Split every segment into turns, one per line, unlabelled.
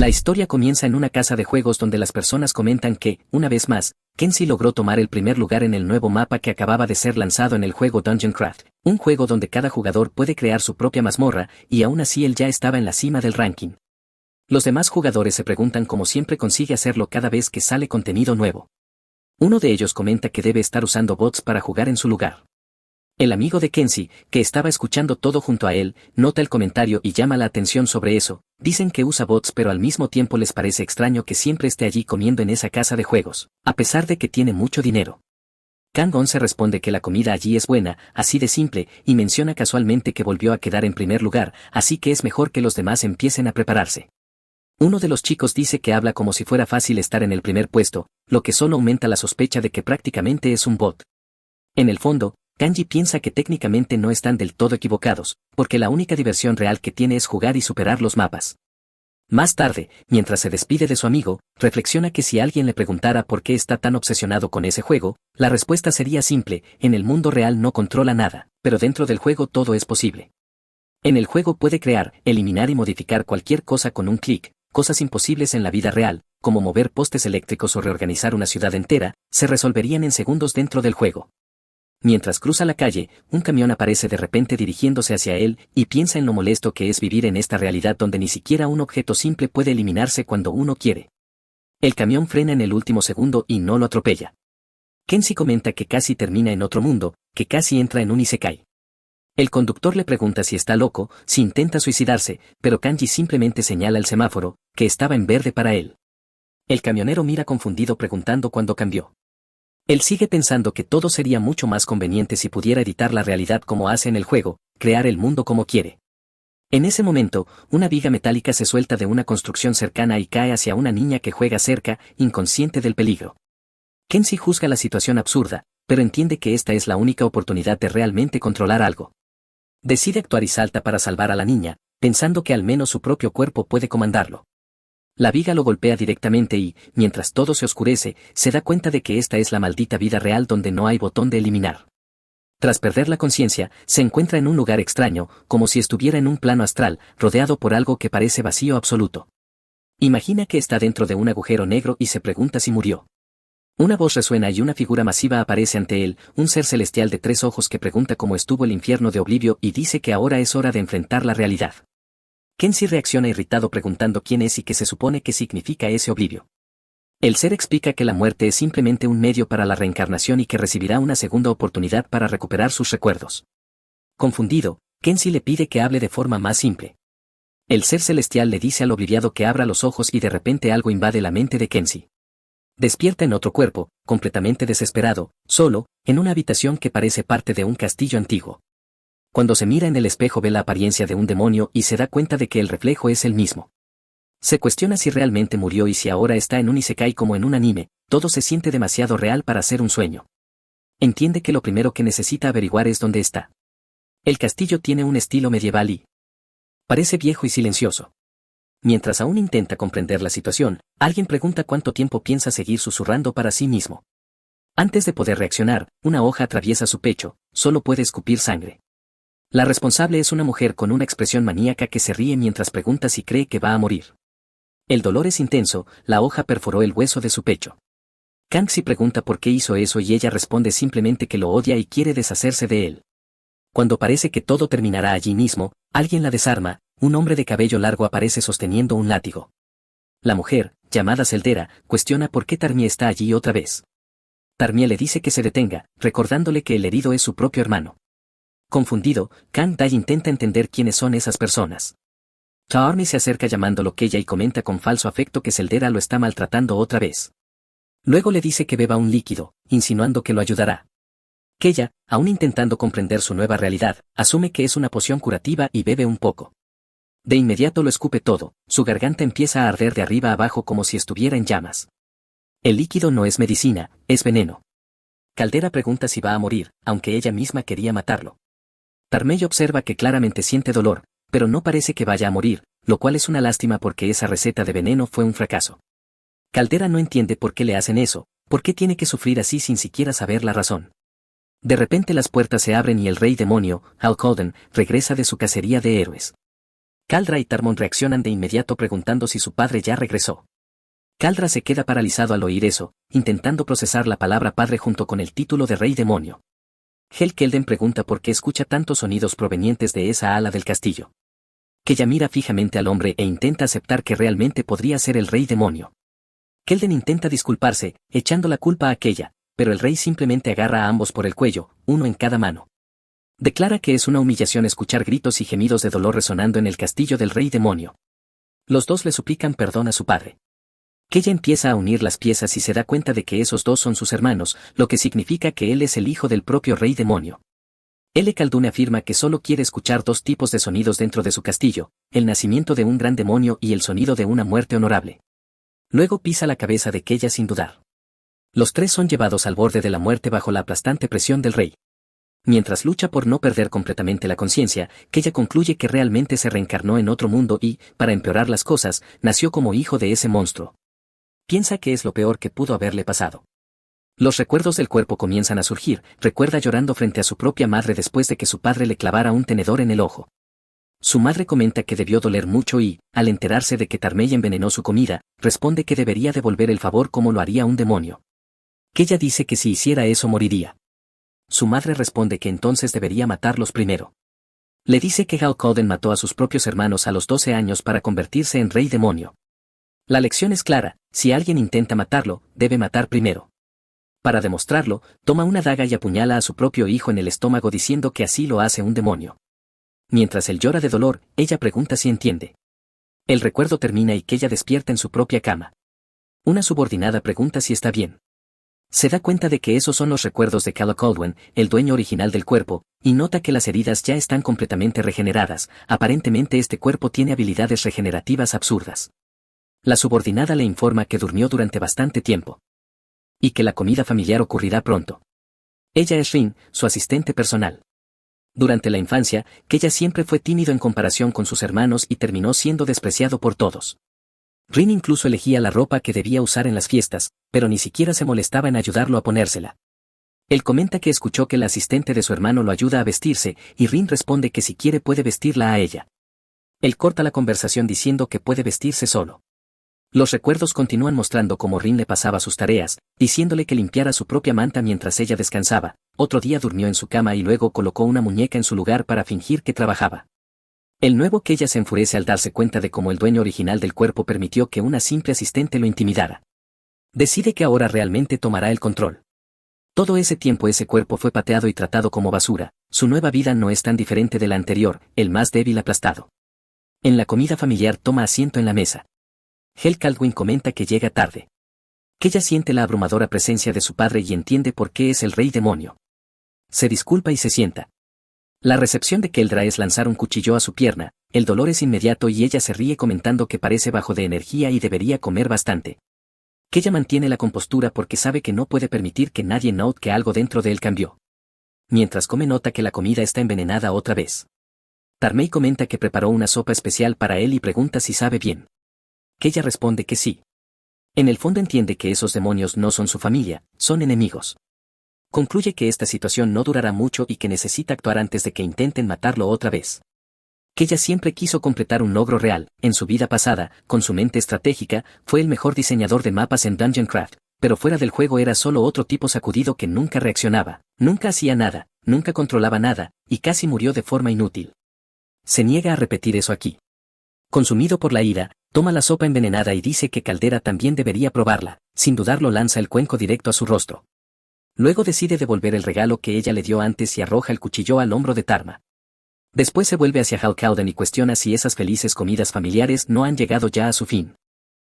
La historia comienza en una casa de juegos donde las personas comentan que, una vez más, Kenshi logró tomar el primer lugar en el nuevo mapa que acababa de ser lanzado en el juego Dungeon Craft, un juego donde cada jugador puede crear su propia mazmorra, y aún así él ya estaba en la cima del ranking. Los demás jugadores se preguntan cómo siempre consigue hacerlo cada vez que sale contenido nuevo. Uno de ellos comenta que debe estar usando bots para jugar en su lugar. El amigo de Kenshi, que estaba escuchando todo junto a él, nota el comentario y llama la atención sobre eso. Dicen que usa bots, pero al mismo tiempo les parece extraño que siempre esté allí comiendo en esa casa de juegos, a pesar de que tiene mucho dinero. Kang-on se responde que la comida allí es buena, así de simple, y menciona casualmente que volvió a quedar en primer lugar, así que es mejor que los demás empiecen a prepararse. Uno de los chicos dice que habla como si fuera fácil estar en el primer puesto, lo que solo aumenta la sospecha de que prácticamente es un bot. En el fondo, Kanji piensa que técnicamente no están del todo equivocados, porque la única diversión real que tiene es jugar y superar los mapas. Más tarde, mientras se despide de su amigo, reflexiona que si alguien le preguntara por qué está tan obsesionado con ese juego, la respuesta sería simple: en el mundo real no controla nada, pero dentro del juego todo es posible. En el juego puede crear, eliminar y modificar cualquier cosa con un clic, cosas imposibles en la vida real, como mover postes eléctricos o reorganizar una ciudad entera, se resolverían en segundos dentro del juego. Mientras cruza la calle, un camión aparece de repente dirigiéndose hacia él, y piensa en lo molesto que es vivir en esta realidad donde ni siquiera un objeto simple puede eliminarse cuando uno quiere. El camión frena en el último segundo y no lo atropella. Kenshi comenta que casi termina en otro mundo, que casi entra en un isekai. El conductor le pregunta si está loco, si intenta suicidarse, pero Kanji simplemente señala el semáforo, que estaba en verde para él. El camionero mira confundido preguntando cuándo cambió. Él sigue pensando que todo sería mucho más conveniente si pudiera editar la realidad como hace en el juego, crear el mundo como quiere. En ese momento, una viga metálica se suelta de una construcción cercana y cae hacia una niña que juega cerca, inconsciente del peligro. Kenshi juzga la situación absurda, pero entiende que esta es la única oportunidad de realmente controlar algo. Decide actuar y salta para salvar a la niña, pensando que al menos su propio cuerpo puede comandarlo. La viga lo golpea directamente y, mientras todo se oscurece, se da cuenta de que esta es la maldita vida real donde no hay botón de eliminar. Tras perder la conciencia, se encuentra en un lugar extraño, como si estuviera en un plano astral, rodeado por algo que parece vacío absoluto. Imagina que está dentro de un agujero negro y se pregunta si murió. Una voz resuena y una figura masiva aparece ante él, un ser celestial de 3 ojos que pregunta cómo estuvo el infierno de Oblivio y dice que ahora es hora de enfrentar la realidad. Kenshi reacciona irritado preguntando quién es y qué se supone que significa ese Oblivio. El ser explica que la muerte es simplemente un medio para la reencarnación y que recibirá una segunda oportunidad para recuperar sus recuerdos. Confundido, Kenshi le pide que hable de forma más simple. El ser celestial le dice al obliviado que abra los ojos y de repente algo invade la mente de Kenshi. Despierta en otro cuerpo, completamente desesperado, solo, en una habitación que parece parte de un castillo antiguo. Cuando se mira en el espejo ve la apariencia de un demonio y se da cuenta de que el reflejo es el mismo. Se cuestiona si realmente murió y si ahora está en un isekai como en un anime, todo se siente demasiado real para ser un sueño. Entiende que lo primero que necesita averiguar es dónde está. El castillo tiene un estilo medieval y parece viejo y silencioso. Mientras aún intenta comprender la situación, alguien pregunta cuánto tiempo piensa seguir susurrando para sí mismo. Antes de poder reaccionar, una hoja atraviesa su pecho, solo puede escupir sangre. La responsable es una mujer con una expresión maníaca que se ríe mientras pregunta si cree que va a morir. El dolor es intenso, la hoja perforó el hueso de su pecho. Kanshi pregunta por qué hizo eso y ella responde simplemente que lo odia y quiere deshacerse de él. Cuando parece que todo terminará allí mismo, alguien la desarma, un hombre de cabello largo aparece sosteniendo un látigo. La mujer, llamada Celdera, cuestiona por qué Tarmie está allí otra vez. Tarmie le dice que se detenga, recordándole que el herido es su propio hermano. Confundido, Kang Dai intenta entender quiénes son esas personas. Tarmie se acerca llamándolo Keya y comenta con falso afecto que Celdera lo está maltratando otra vez. Luego le dice que beba un líquido, insinuando que lo ayudará. Keya, aún intentando comprender su nueva realidad, asume que es una poción curativa y bebe un poco. De inmediato lo escupe todo, su garganta empieza a arder de arriba abajo como si estuviera en llamas. El líquido no es medicina, es veneno. Caldera pregunta si va a morir, aunque ella misma quería matarlo. Tarmey observa que claramente siente dolor, pero no parece que vaya a morir, lo cual es una lástima porque esa receta de veneno fue un fracaso. Caldera no entiende por qué le hacen eso, por qué tiene que sufrir así sin siquiera saber la razón. De repente las puertas se abren y el rey demonio, Halcoden, regresa de su cacería de héroes. Caldra y Tarmon reaccionan de inmediato preguntando si su padre ya regresó. Caldra se queda paralizado al oír eso, intentando procesar la palabra padre junto con el título de rey demonio. Helkelden pregunta por qué escucha tantos sonidos provenientes de esa ala del castillo. Kella mira fijamente al hombre e intenta aceptar que realmente podría ser el rey demonio. Kelden intenta disculparse, echando la culpa a Kella, pero el rey simplemente agarra a ambos por el cuello, uno en cada mano. Declara que es una humillación escuchar gritos y gemidos de dolor resonando en el castillo del rey demonio. Los dos le suplican perdón a su padre. Kella empieza a unir las piezas y se da cuenta de que esos dos son sus hermanos, lo que significa que él es el hijo del propio rey demonio. L. Khaldun afirma que solo quiere escuchar dos tipos de sonidos dentro de su castillo, el nacimiento de un gran demonio y el sonido de una muerte honorable. Luego pisa la cabeza de Kella sin dudar. Los tres son llevados al borde de la muerte bajo la aplastante presión del rey. Mientras lucha por no perder completamente la conciencia, Kella concluye que realmente se reencarnó en otro mundo y, para empeorar las cosas, nació como hijo de ese monstruo. Piensa que es lo peor que pudo haberle pasado. Los recuerdos del cuerpo comienzan a surgir, recuerda llorando frente a su propia madre después de que su padre le clavara un tenedor en el ojo. Su madre comenta que debió doler mucho y, al enterarse de que Tarmey envenenó su comida, responde que debería devolver el favor como lo haría un demonio. Kella dice que si hiciera eso moriría. Su madre responde que entonces debería matarlos primero. Le dice que Helkelden mató a sus propios hermanos a los 12 años para convertirse en rey demonio. La lección es clara, si alguien intenta matarlo, debe matar primero. Para demostrarlo, toma una daga y apuñala a su propio hijo en el estómago diciendo que así lo hace un demonio. Mientras él llora de dolor, ella pregunta si entiende. El recuerdo termina y Kella despierta en su propia cama. Una subordinada pregunta si está bien. Se da cuenta de que esos son los recuerdos de Calla Caldwin, el dueño original del cuerpo, y nota que las heridas ya están completamente regeneradas. Aparentemente este cuerpo tiene habilidades regenerativas absurdas. La subordinada le informa que durmió durante bastante tiempo. Y que la comida familiar ocurrirá pronto. Ella es Rin, su asistente personal. Durante la infancia, Kella siempre fue tímido en comparación con sus hermanos y terminó siendo despreciado por todos. Rin incluso elegía la ropa que debía usar en las fiestas, pero ni siquiera se molestaba en ayudarlo a ponérsela. Él comenta que escuchó que el asistente de su hermano lo ayuda a vestirse, y Rin responde que si quiere puede vestirla a ella. Él corta la conversación diciendo que puede vestirse solo. Los recuerdos continúan mostrando cómo Rin le pasaba sus tareas, diciéndole que limpiara su propia manta mientras ella descansaba. Otro día durmió en su cama y luego colocó una muñeca en su lugar para fingir que trabajaba. El nuevo Kella se enfurece al darse cuenta de cómo el dueño original del cuerpo permitió que una simple asistente lo intimidara. Decide que ahora realmente tomará el control. Todo ese tiempo ese cuerpo fue pateado y tratado como basura, su nueva vida no es tan diferente de la anterior, el más débil aplastado. En la comida familiar toma asiento en la mesa. Helkelden comenta que llega tarde. Kella siente la abrumadora presencia de su padre y entiende por qué es el rey demonio. Se disculpa y se sienta. La recepción de Keldra es lanzar un cuchillo a su pierna, el dolor es inmediato y ella se ríe comentando que parece bajo de energía y debería comer bastante. Kella mantiene la compostura porque sabe que no puede permitir que nadie note que algo dentro de él cambió. Mientras come nota que la comida está envenenada otra vez. Tarmey comenta que preparó una sopa especial para él y pregunta si sabe bien. Kella responde que sí. En el fondo entiende que esos demonios no son su familia, son enemigos. Concluye que esta situación no durará mucho y que necesita actuar antes de que intenten matarlo otra vez. Kella siempre quiso completar un logro real, en su vida pasada, con su mente estratégica, fue el mejor diseñador de mapas en Dungeon Craft, pero fuera del juego era solo otro tipo sacudido que nunca reaccionaba, nunca hacía nada, nunca controlaba nada, y casi murió de forma inútil. Se niega a repetir eso aquí. Consumido por la ira, toma la sopa envenenada y dice que Caldera también debería probarla, sin dudarlo lanza el cuenco directo a su rostro. Luego decide devolver el regalo que ella le dio antes y arroja el cuchillo al hombro de Tarma. Después se vuelve hacia Helkelden y cuestiona si esas felices comidas familiares no han llegado ya a su fin.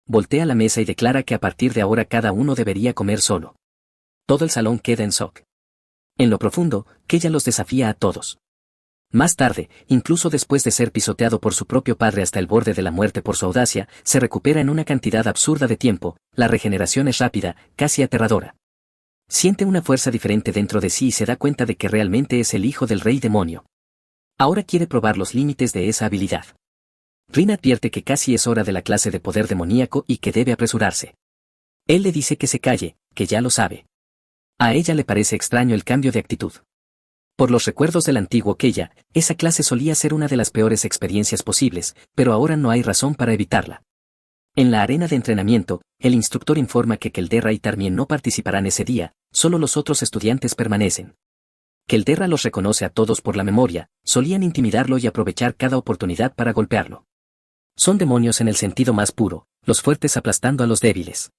Voltea la mesa y declara que a partir de ahora cada uno debería comer solo. Todo el salón queda en shock. En lo profundo, Kella los desafía a todos. Más tarde, incluso después de ser pisoteado por su propio padre hasta el borde de la muerte por su audacia, se recupera en una cantidad absurda de tiempo, la regeneración es rápida, casi aterradora. Siente una fuerza diferente dentro de sí y se da cuenta de que realmente es el hijo del rey demonio. Ahora quiere probar los límites de esa habilidad. Rin advierte que casi es hora de la clase de poder demoníaco y que debe apresurarse. Él le dice que se calle, que ya lo sabe. A ella le parece extraño el cambio de actitud. Por los recuerdos del antiguo Keya, esa clase solía ser una de las peores experiencias posibles, pero ahora no hay razón para evitarla. En la arena de entrenamiento, el instructor informa que Kelderra y Tarmien no participarán ese día, solo los otros estudiantes permanecen. Kelderra los reconoce a todos por la memoria, solían intimidarlo y aprovechar cada oportunidad para golpearlo. Son demonios en el sentido más puro, los fuertes aplastando a los débiles.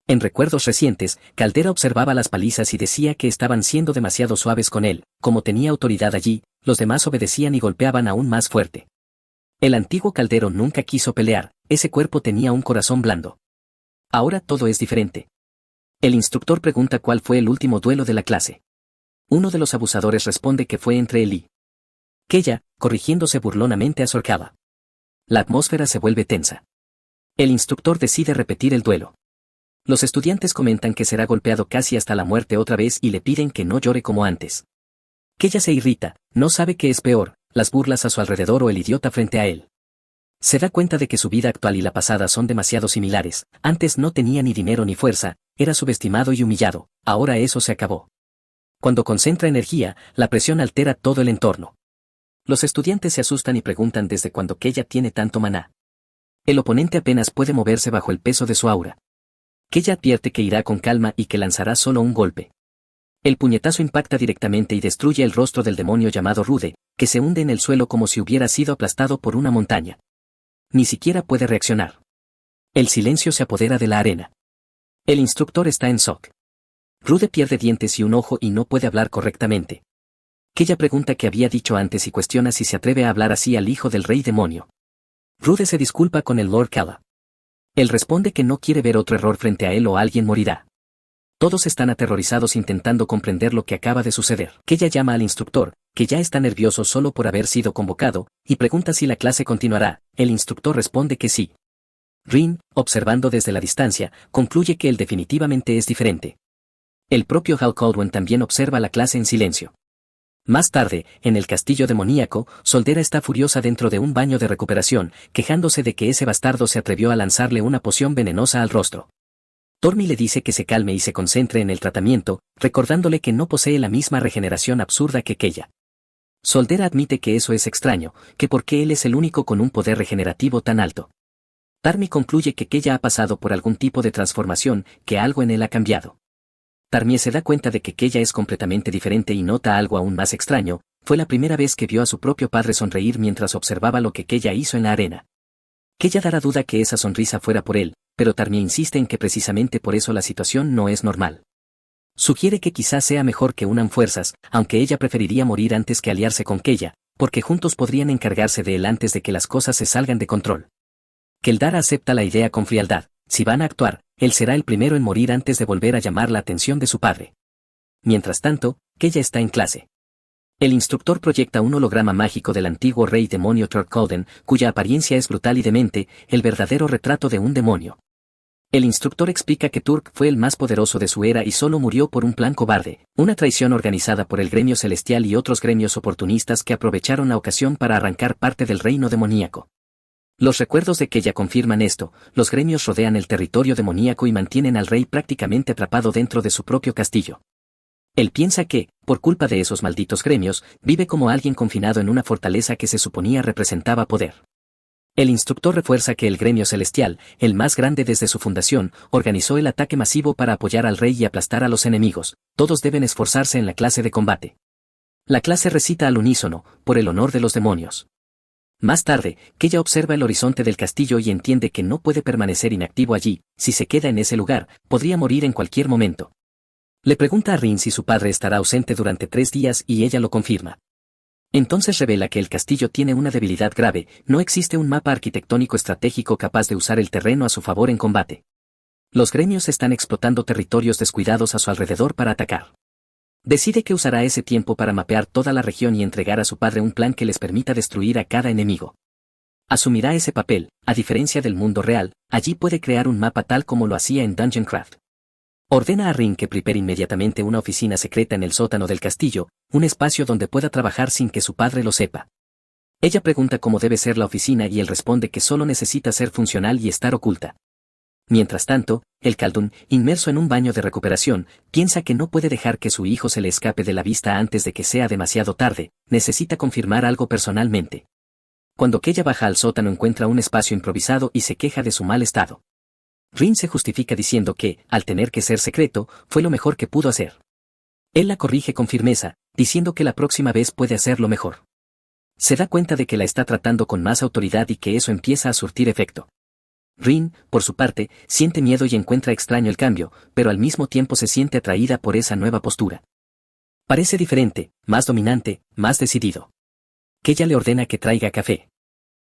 En recuerdos recientes, Caldera observaba las palizas y decía que estaban siendo demasiado suaves con él, como tenía autoridad allí, los demás obedecían y golpeaban aún más fuerte. El antiguo Caldero nunca quiso pelear, ese cuerpo tenía un corazón blando. Ahora todo es diferente. El instructor pregunta cuál fue el último duelo de la clase. Uno de los abusadores responde que fue entre él y Keya, corrigiéndose burlonamente a Sorkawa. La atmósfera se vuelve tensa. El instructor decide repetir el duelo. Los estudiantes comentan que será golpeado casi hasta la muerte otra vez y le piden que no llore como antes. Keya se irrita, no sabe qué es peor, las burlas a su alrededor o el idiota frente a él. Se da cuenta de que su vida actual y la pasada son demasiado similares, antes no tenía ni dinero ni fuerza, era subestimado y humillado, ahora eso se acabó. Cuando concentra energía, la presión altera todo el entorno. Los estudiantes se asustan y preguntan desde cuándo Keya tiene tanto maná. El oponente apenas puede moverse bajo el peso de su aura. Keya advierte que irá con calma y que lanzará solo un golpe. El puñetazo impacta directamente y destruye el rostro del demonio llamado Rude, que se hunde en el suelo como si hubiera sido aplastado por una montaña. Ni siquiera puede reaccionar. El silencio se apodera de la arena. El instructor está en shock. Rude pierde dientes y un ojo y no puede hablar correctamente. Keya pregunta qué había dicho antes y cuestiona si se atreve a hablar así al hijo del rey demonio. Rude se disculpa con el Lord Kala. Él responde que no quiere ver otro error frente a él o alguien morirá. Todos están aterrorizados intentando comprender lo que acaba de suceder. Keya llama al instructor, que ya está nervioso solo por haber sido convocado, y pregunta si la clase continuará. El instructor responde que sí. Rin, observando desde la distancia, concluye que él definitivamente es diferente. El propio Hal Caldwell también observa la clase en silencio. Más tarde, en el castillo demoníaco, Soldera está furiosa dentro de un baño de recuperación, quejándose de que ese bastardo se atrevió a lanzarle una poción venenosa al rostro. Tormi le dice que se calme y se concentre en el tratamiento, recordándole que no posee la misma regeneración absurda que Keya. Soldera admite que eso es extraño, que porque él es el único con un poder regenerativo tan alto. Tarmi concluye que Keya ha pasado por algún tipo de transformación, que algo en él ha cambiado. Tarmie se da cuenta de que Keya es completamente diferente y nota algo aún más extraño, fue la primera vez que vio a su propio padre sonreír mientras observaba lo que Keya hizo en la arena. Keya dará duda que esa sonrisa fuera por él, pero Tarmie insiste en que precisamente por eso la situación no es normal. Sugiere que quizás sea mejor que unan fuerzas, aunque ella preferiría morir antes que aliarse con Keya, porque juntos podrían encargarse de él antes de que las cosas se salgan de control. Keldara acepta la idea con frialdad, si van a actuar, él será el primero en morir antes de volver a llamar la atención de su padre. Mientras tanto, Keya está en clase. El instructor proyecta un holograma mágico del antiguo rey demonio Turkalden, cuya apariencia es brutal y demente, el verdadero retrato de un demonio. El instructor explica que Turk fue el más poderoso de su era y solo murió por un plan cobarde, una traición organizada por el gremio celestial y otros gremios oportunistas que aprovecharon la ocasión para arrancar parte del reino demoníaco. Los recuerdos de Keya confirman esto, los gremios rodean el territorio demoníaco y mantienen al rey prácticamente atrapado dentro de su propio castillo. Él piensa que, por culpa de esos malditos gremios, vive como alguien confinado en una fortaleza que se suponía representaba poder. El instructor refuerza que el gremio celestial, el más grande desde su fundación, organizó el ataque masivo para apoyar al rey y aplastar a los enemigos, todos deben esforzarse en la clase de combate. La clase recita al unísono, por el honor de los demonios. Más tarde, Keya observa el horizonte del castillo y entiende que no puede permanecer inactivo allí, si se queda en ese lugar, podría morir en cualquier momento. Le pregunta a Rin si su padre estará ausente durante 3 días y ella lo confirma. Entonces revela que el castillo tiene una debilidad grave, no existe un mapa arquitectónico estratégico capaz de usar el terreno a su favor en combate. Los gremios están explotando territorios descuidados a su alrededor para atacar. Decide que usará ese tiempo para mapear toda la región y entregar a su padre un plan que les permita destruir a cada enemigo. Asumirá ese papel, a diferencia del mundo real, allí puede crear un mapa tal como lo hacía en Dungeon Craft. Ordena a Rin que prepare inmediatamente una oficina secreta en el sótano del castillo, un espacio donde pueda trabajar sin que su padre lo sepa. Ella pregunta cómo debe ser la oficina y él responde que solo necesita ser funcional y estar oculta. Mientras tanto, el Khaldun, inmerso en un baño de recuperación, piensa que no puede dejar que su hijo se le escape de la vista antes de que sea demasiado tarde, necesita confirmar algo personalmente. Cuando Keya baja al sótano encuentra un espacio improvisado y se queja de su mal estado. Rin se justifica diciendo que, al tener que ser secreto, fue lo mejor que pudo hacer. Él la corrige con firmeza, diciendo que la próxima vez puede hacerlo mejor. Se da cuenta de que la está tratando con más autoridad y que eso empieza a surtir efecto. Rin, por su parte, siente miedo y encuentra extraño el cambio, pero al mismo tiempo se siente atraída por esa nueva postura. Parece diferente, más dominante, más decidido. Keya le ordena que traiga café.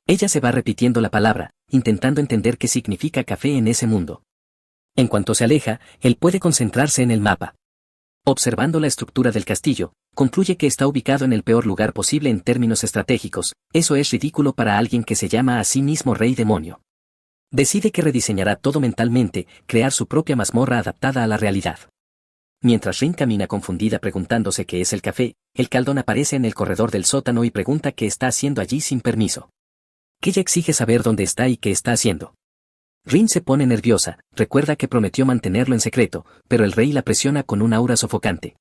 Ella se va repitiendo la palabra, intentando entender qué significa café en ese mundo. En cuanto se aleja, él puede concentrarse en el mapa. Observando la estructura del castillo, concluye que está ubicado en el peor lugar posible en términos estratégicos. Eso es ridículo para alguien que se llama a sí mismo Rey Demonio. Decide que rediseñará todo mentalmente, crear su propia mazmorra adaptada a la realidad. Mientras Rin camina confundida preguntándose qué es el café, el Khaldun aparece en el corredor del sótano y pregunta qué está haciendo allí sin permiso. Keya exige saber dónde está y qué está haciendo. Rin se pone nerviosa, recuerda que prometió mantenerlo en secreto, pero el rey la presiona con un aura sofocante.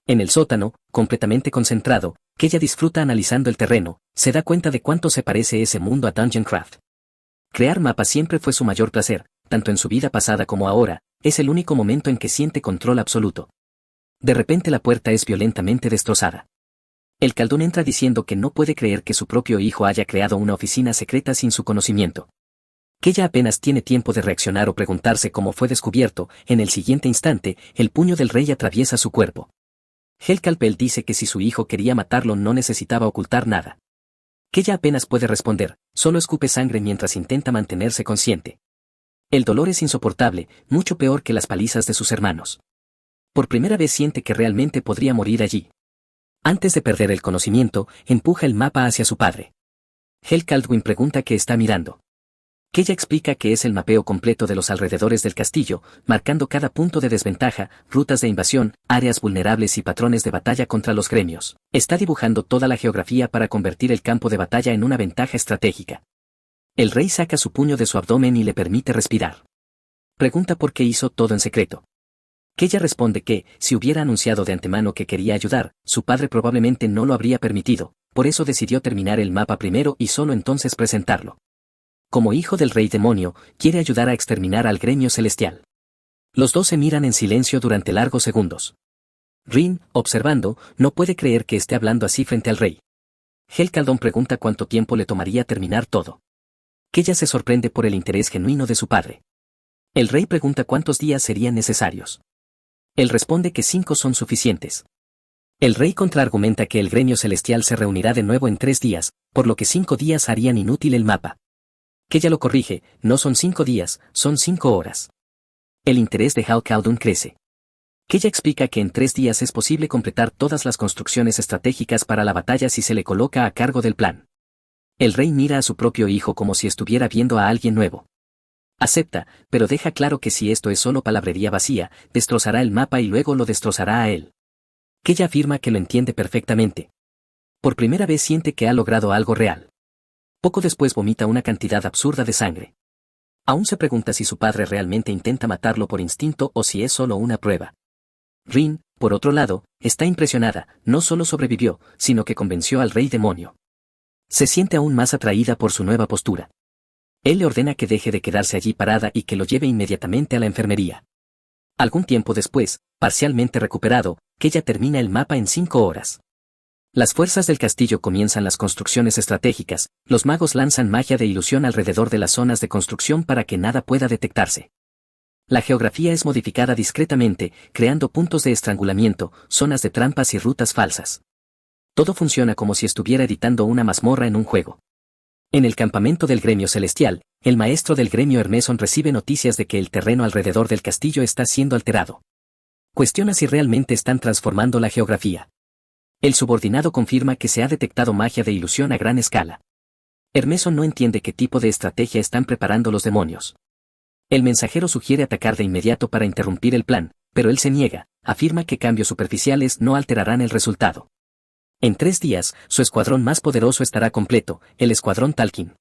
En el sótano, completamente concentrado, Keya disfruta analizando el terreno, se da cuenta de cuánto se parece ese mundo a Dungeon Craft. Crear mapas siempre fue su mayor placer, tanto en su vida pasada como ahora, es el único momento en que siente control absoluto. De repente la puerta es violentamente destrozada. El Khaldun entra diciendo que no puede creer que su propio hijo haya creado una oficina secreta sin su conocimiento. Keya apenas tiene tiempo de reaccionar o preguntarse cómo fue descubierto, en el siguiente instante, el puño del rey atraviesa su cuerpo. Helkalpel dice que si su hijo quería matarlo no necesitaba ocultar nada. Keya apenas puede responder, solo escupe sangre mientras intenta mantenerse consciente. El dolor es insoportable, mucho peor que las palizas de sus hermanos. Por primera vez siente que realmente podría morir allí. Antes de perder el conocimiento, empuja el mapa hacia su padre. Helkaldwin pregunta qué está mirando. Keya explica que es el mapeo completo de los alrededores del castillo, marcando cada punto de desventaja, rutas de invasión, áreas vulnerables y patrones de batalla contra los gremios. Está dibujando toda la geografía para convertir el campo de batalla en una ventaja estratégica. El rey saca su puño de su abdomen y le permite respirar. Pregunta por qué hizo todo en secreto. Keya responde que, si hubiera anunciado de antemano que quería ayudar, su padre probablemente no lo habría permitido, por eso decidió terminar el mapa primero y solo entonces presentarlo. Como hijo del rey demonio, quiere ayudar a exterminar al gremio celestial. Los dos se miran en silencio durante largos segundos. Rin, observando, no puede creer que esté hablando así frente al rey. Helkaldun pregunta cuánto tiempo le tomaría terminar todo. Keya se sorprende por el interés genuino de su padre. El rey pregunta cuántos días serían necesarios. Él responde que 5 son suficientes. El rey contraargumenta que el gremio celestial se reunirá de nuevo en 3 días, por lo que 5 días harían inútil el mapa. Keya lo corrige, no son 5 días, son 5 horas. El interés de Helkaldun crece. Keya explica que en 3 días es posible completar todas las construcciones estratégicas para la batalla si se le coloca a cargo del plan. El rey mira a su propio hijo como si estuviera viendo a alguien nuevo. Acepta, pero deja claro que si esto es solo palabrería vacía, destrozará el mapa y luego lo destrozará a él. Keya afirma que lo entiende perfectamente. Por primera vez siente que ha logrado algo real. Poco después vomita una cantidad absurda de sangre. Aún se pregunta si su padre realmente intenta matarlo por instinto o si es solo una prueba. Rin, por otro lado, está impresionada, no solo sobrevivió, sino que convenció al rey demonio. Se siente aún más atraída por su nueva postura. Él le ordena que deje de quedarse allí parada y que lo lleve inmediatamente a la enfermería. Algún tiempo después, parcialmente recuperado, Keya termina el mapa en 5 horas. Las fuerzas del castillo comienzan las construcciones estratégicas, los magos lanzan magia de ilusión alrededor de las zonas de construcción para que nada pueda detectarse. La geografía es modificada discretamente, creando puntos de estrangulamiento, zonas de trampas y rutas falsas. Todo funciona como si estuviera editando una mazmorra en un juego. En el campamento del gremio celestial, el maestro del gremio Hermeson recibe noticias de que el terreno alrededor del castillo está siendo alterado. Cuestiona si realmente están transformando la geografía. El subordinado confirma que se ha detectado magia de ilusión a gran escala. Hermeson no entiende qué tipo de estrategia están preparando los demonios. El mensajero sugiere atacar de inmediato para interrumpir el plan, pero él se niega, afirma que cambios superficiales no alterarán el resultado. En 3 días, su escuadrón más poderoso estará completo, el escuadrón Talkin.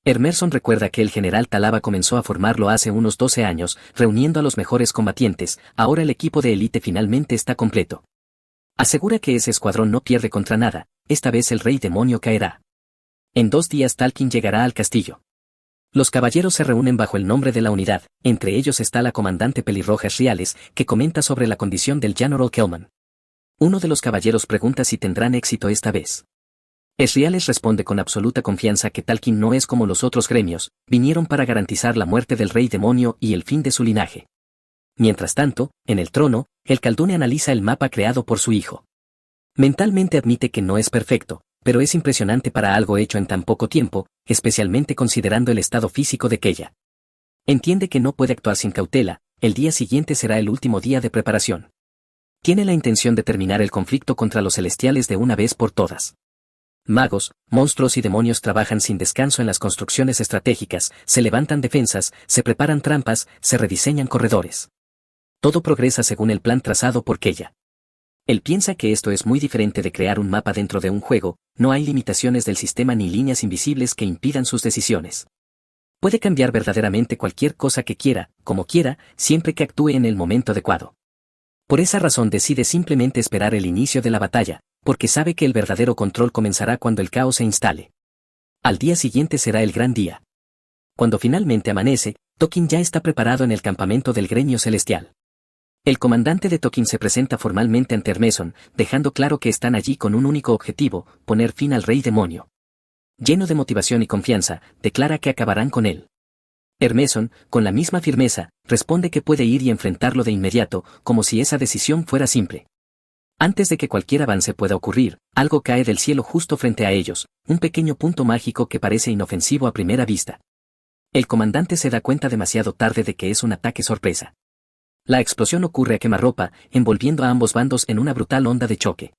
Emerson recuerda que el general Talaba comenzó a formarlo hace unos 12 años, reuniendo a los mejores combatientes. Ahora el equipo de élite finalmente está completo. Asegura que ese escuadrón no pierde contra nada, esta vez el rey demonio caerá. En 2 días Talkin llegará al castillo. Los caballeros se reúnen bajo el nombre de la unidad, entre ellos está la comandante Pelirrojas Riales, que comenta sobre la condición del General Kelman. Uno de los caballeros pregunta si tendrán éxito esta vez. Esriales responde con absoluta confianza que Talkin no es como los otros gremios, vinieron para garantizar la muerte del rey demonio y el fin de su linaje. Mientras tanto, en el trono, el Khaldune analiza el mapa creado por su hijo. Mentalmente admite que no es perfecto, pero es impresionante para algo hecho en tan poco tiempo, especialmente considerando el estado físico de Keya. Entiende que no puede actuar sin cautela, el día siguiente será el último día de preparación. Tiene la intención de terminar el conflicto contra los celestiales de una vez por todas. Magos, monstruos y demonios trabajan sin descanso en las construcciones estratégicas, se levantan defensas, se preparan trampas, se rediseñan corredores. Todo progresa según el plan trazado por Keya. Él piensa que esto es muy diferente de crear un mapa dentro de un juego, no hay limitaciones del sistema ni líneas invisibles que impidan sus decisiones. Puede cambiar verdaderamente cualquier cosa que quiera, como quiera, siempre que actúe en el momento adecuado. Por esa razón decide simplemente esperar el inicio de la batalla, porque sabe que el verdadero control comenzará cuando el caos se instale. Al día siguiente será el gran día. Cuando finalmente amanece, Tokin ya está preparado en el campamento del gremio celestial. El comandante de Tokin se presenta formalmente ante Hermeson, dejando claro que están allí con un único objetivo, poner fin al rey demonio. Lleno de motivación y confianza, declara que acabarán con él. Hermeson, con la misma firmeza, responde que puede ir y enfrentarlo de inmediato, como si esa decisión fuera simple. Antes de que cualquier avance pueda ocurrir, algo cae del cielo justo frente a ellos, un pequeño punto mágico que parece inofensivo a primera vista. El comandante se da cuenta demasiado tarde de que es un ataque sorpresa. La explosión ocurre a quemarropa, envolviendo a ambos bandos en una brutal onda de choque.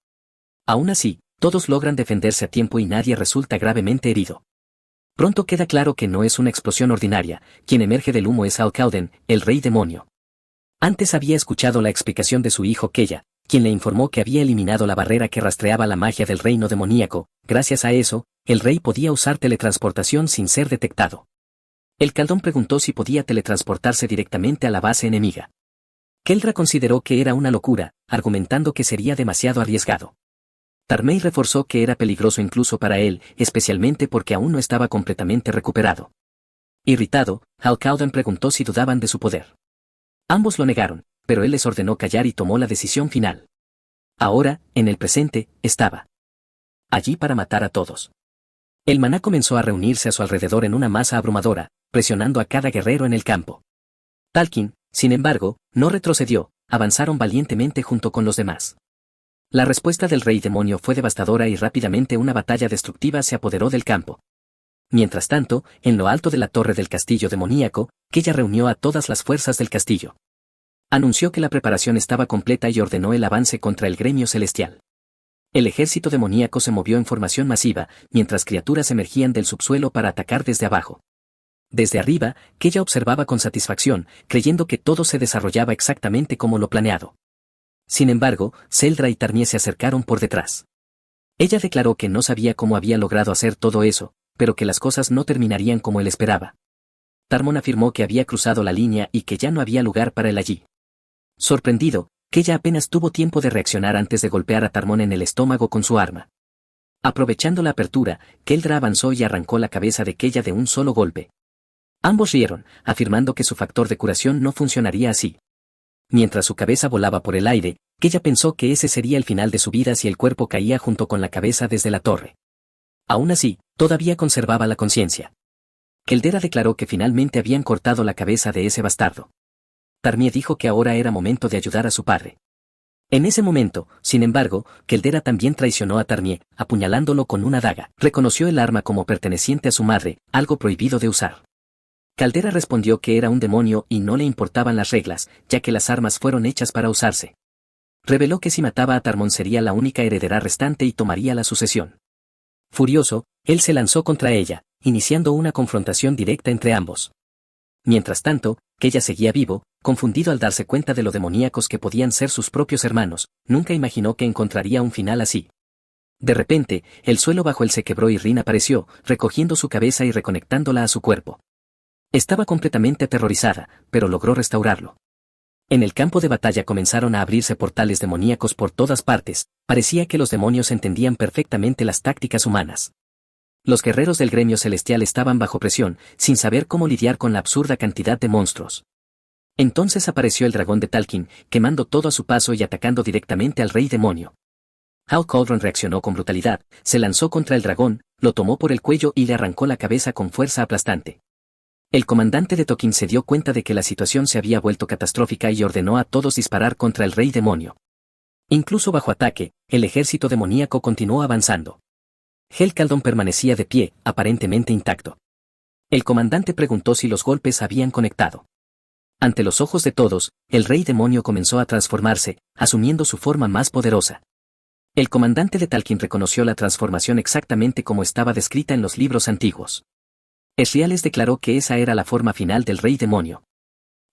Aún así, todos logran defenderse a tiempo y nadie resulta gravemente herido. Pronto queda claro que no es una explosión ordinaria, quien emerge del humo es Al-Khalden, el rey demonio. Antes había escuchado la explicación de su hijo Keya, quien le informó que había eliminado la barrera que rastreaba la magia del reino demoníaco. Gracias a eso, el rey podía usar teletransportación sin ser detectado. El Khaldun preguntó si podía teletransportarse directamente a la base enemiga. Keldra consideró que era una locura, argumentando que sería demasiado arriesgado. Tarmei reforzó que era peligroso incluso para él, especialmente porque aún no estaba completamente recuperado. Irritado, Al-Khalden preguntó si dudaban de su poder. Ambos lo negaron, pero él les ordenó callar y tomó la decisión final. Ahora, en el presente, estaba allí para matar a todos. El maná comenzó a reunirse a su alrededor en una masa abrumadora, presionando a cada guerrero en el campo. Talkin, sin embargo, no retrocedió, avanzaron valientemente junto con los demás. La respuesta del rey demonio fue devastadora y rápidamente una batalla destructiva se apoderó del campo. Mientras tanto, en lo alto de la torre del castillo demoníaco, Keya reunió a todas las fuerzas del castillo. Anunció que la preparación estaba completa y ordenó el avance contra el gremio celestial. El ejército demoníaco se movió en formación masiva, mientras criaturas emergían del subsuelo para atacar desde abajo. Desde arriba, Keya observaba con satisfacción, creyendo que todo se desarrollaba exactamente como lo planeado. Sin embargo, Zeldra y Tarnie se acercaron por detrás. Ella declaró que no sabía cómo había logrado hacer todo eso, pero que las cosas no terminarían como él esperaba. Tarmon afirmó que había cruzado la línea y que ya no había lugar para él allí. Sorprendido, Keya apenas tuvo tiempo de reaccionar antes de golpear a Tarmon en el estómago con su arma. Aprovechando la apertura, Keldra avanzó y arrancó la cabeza de Keya de un solo golpe. Ambos rieron, afirmando que su factor de curación no funcionaría así. Mientras su cabeza volaba por el aire, Keya pensó que ese sería el final de su vida si el cuerpo caía junto con la cabeza desde la torre. Aún así, todavía conservaba la conciencia. Keldera declaró que finalmente habían cortado la cabeza de ese bastardo. Tarmie dijo que ahora era momento de ayudar a su padre. En ese momento, sin embargo, Keldera también traicionó a Tarmie, apuñalándolo con una daga. Reconoció el arma como perteneciente a su madre, algo prohibido de usar. Caldera respondió que era un demonio y no le importaban las reglas, ya que las armas fueron hechas para usarse. Reveló que si mataba a Tarmon sería la única heredera restante y tomaría la sucesión. Furioso, él se lanzó contra ella, iniciando una confrontación directa entre ambos. Mientras tanto, Keya seguía vivo, confundido al darse cuenta de lo demoníacos que podían ser sus propios hermanos, nunca imaginó que encontraría un final así. De repente, el suelo bajo él se quebró y Rin apareció, recogiendo su cabeza y reconectándola a su cuerpo. Estaba completamente aterrorizada, pero logró restaurarlo. En el campo de batalla comenzaron a abrirse portales demoníacos por todas partes, parecía que los demonios entendían perfectamente las tácticas humanas. Los guerreros del gremio celestial estaban bajo presión, sin saber cómo lidiar con la absurda cantidad de monstruos. Entonces apareció el dragón de Talkin, quemando todo a su paso y atacando directamente al rey demonio. Hal Cauldron reaccionó con brutalidad, se lanzó contra el dragón, lo tomó por el cuello y le arrancó la cabeza con fuerza aplastante. El comandante de Tokin se dio cuenta de que la situación se había vuelto catastrófica y ordenó a todos disparar contra el rey demonio. Incluso bajo ataque, el ejército demoníaco continuó avanzando. Hel Caldon permanecía de pie, aparentemente intacto. El comandante preguntó si los golpes habían conectado. Ante los ojos de todos, el rey demonio comenzó a transformarse, asumiendo su forma más poderosa. El comandante de Talkin reconoció la transformación exactamente como estaba descrita en los libros antiguos. Esriales declaró que esa era la forma final del rey demonio.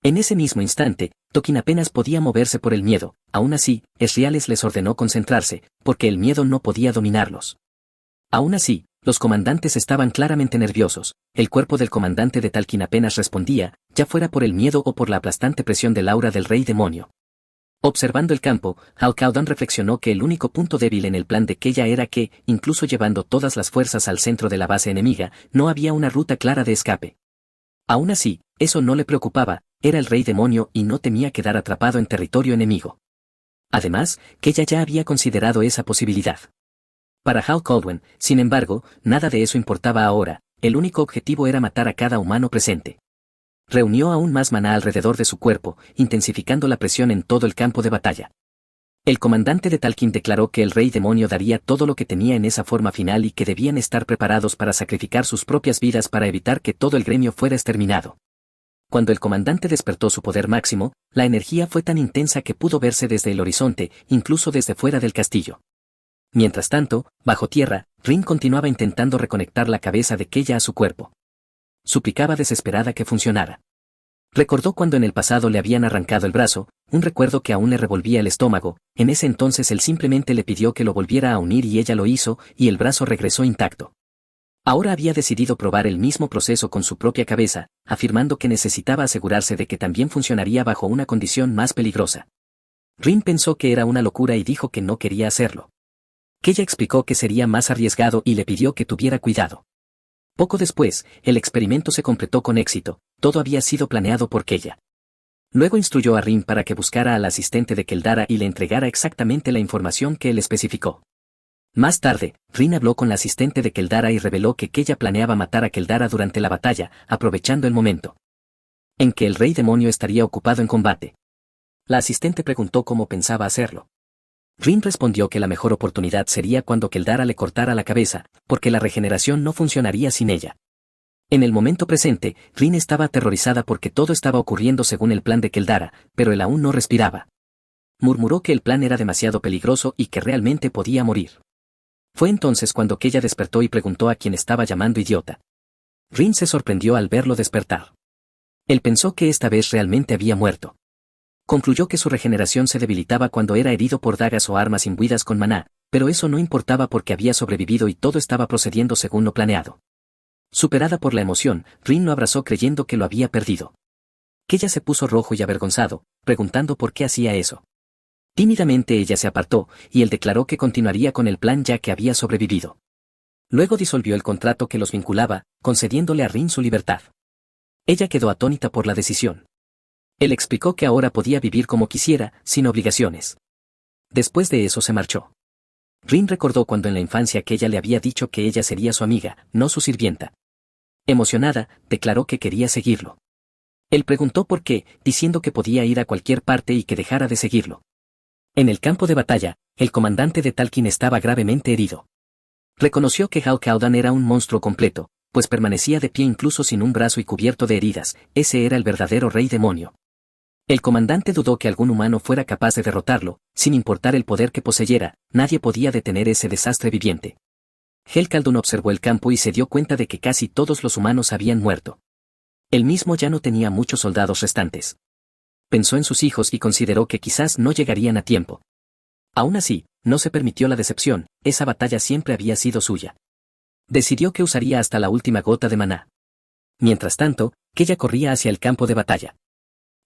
En ese mismo instante, Tokin apenas podía moverse por el miedo, aún así, Esriales les ordenó concentrarse, porque el miedo no podía dominarlos. Aún así, los comandantes estaban claramente nerviosos, el cuerpo del comandante de Talkin apenas respondía, ya fuera por el miedo o por la aplastante presión del aura del rey demonio. Observando el campo, Hal Cauldron reflexionó que el único punto débil en el plan de Keya era que, incluso llevando todas las fuerzas al centro de la base enemiga, no había una ruta clara de escape. Aún así, eso no le preocupaba, era el rey demonio y no temía quedar atrapado en territorio enemigo. Además, Keya ya había considerado esa posibilidad. Para Hal Cauldron, sin embargo, nada de eso importaba ahora, el único objetivo era matar a cada humano presente. Reunió aún más maná alrededor de su cuerpo, intensificando la presión en todo el campo de batalla. El comandante de Talkin declaró que el rey demonio daría todo lo que tenía en esa forma final y que debían estar preparados para sacrificar sus propias vidas para evitar que todo el gremio fuera exterminado. Cuando el comandante despertó su poder máximo, la energía fue tan intensa que pudo verse desde el horizonte, incluso desde fuera del castillo. Mientras tanto, bajo tierra, Rin continuaba intentando reconectar la cabeza de Keya a su cuerpo. Suplicaba desesperada que funcionara. Recordó cuando en el pasado le habían arrancado el brazo, un recuerdo que aún le revolvía el estómago, en ese entonces él simplemente le pidió que lo volviera a unir y ella lo hizo, y el brazo regresó intacto. Ahora había decidido probar el mismo proceso con su propia cabeza, afirmando que necesitaba asegurarse de que también funcionaría bajo una condición más peligrosa. Rin pensó que era una locura y dijo que no quería hacerlo. Keya explicó que sería más arriesgado y le pidió que tuviera cuidado. Poco después, el experimento se completó con éxito, todo había sido planeado por Keya. Luego instruyó a Rin para que buscara al asistente de Keldara y le entregara exactamente la información que él especificó. Más tarde, Rin habló con la asistente de Keldara y reveló que Keya planeaba matar a Keldara durante la batalla, aprovechando el momento en que el rey demonio estaría ocupado en combate. La asistente preguntó cómo pensaba hacerlo. Rin respondió que la mejor oportunidad sería cuando Keldara le cortara la cabeza, porque la regeneración no funcionaría sin ella. En el momento presente, Rin estaba aterrorizada porque todo estaba ocurriendo según el plan de Keldara, pero él aún no respiraba. Murmuró que el plan era demasiado peligroso y que realmente podía morir. Fue entonces cuando Keya despertó y preguntó a quien estaba llamando idiota. Rin se sorprendió al verlo despertar. Él pensó que esta vez realmente había muerto. Concluyó que su regeneración se debilitaba cuando era herido por dagas o armas imbuidas con maná, pero eso no importaba porque había sobrevivido y todo estaba procediendo según lo planeado. Superada por la emoción, Rin lo abrazó creyendo que lo había perdido. Keya se puso rojo y avergonzado, preguntando por qué hacía eso. Tímidamente ella se apartó, y él declaró que continuaría con el plan ya que había sobrevivido. Luego disolvió el contrato que los vinculaba, concediéndole a Rin su libertad. Ella quedó atónita por la decisión. Él explicó que ahora podía vivir como quisiera, sin obligaciones. Después de eso se marchó. Rin recordó cuando en la infancia que ella le había dicho que ella sería su amiga, no su sirvienta. Emocionada, declaró que quería seguirlo. Él preguntó por qué, diciendo que podía ir a cualquier parte y que dejara de seguirlo. En el campo de batalla, el comandante de Talkin estaba gravemente herido. Reconoció que Hal Cauldron era un monstruo completo, pues permanecía de pie incluso sin un brazo y cubierto de heridas, ese era el verdadero rey demonio. El comandante dudó que algún humano fuera capaz de derrotarlo, sin importar el poder que poseyera, nadie podía detener ese desastre viviente. Hel Cauldron observó el campo y se dio cuenta de que casi todos los humanos habían muerto. Él mismo ya no tenía muchos soldados restantes. Pensó en sus hijos y consideró que quizás no llegarían a tiempo. Aún así, no se permitió la decepción, esa batalla siempre había sido suya. Decidió que usaría hasta la última gota de maná. Mientras tanto, Keya corría hacia el campo de batalla.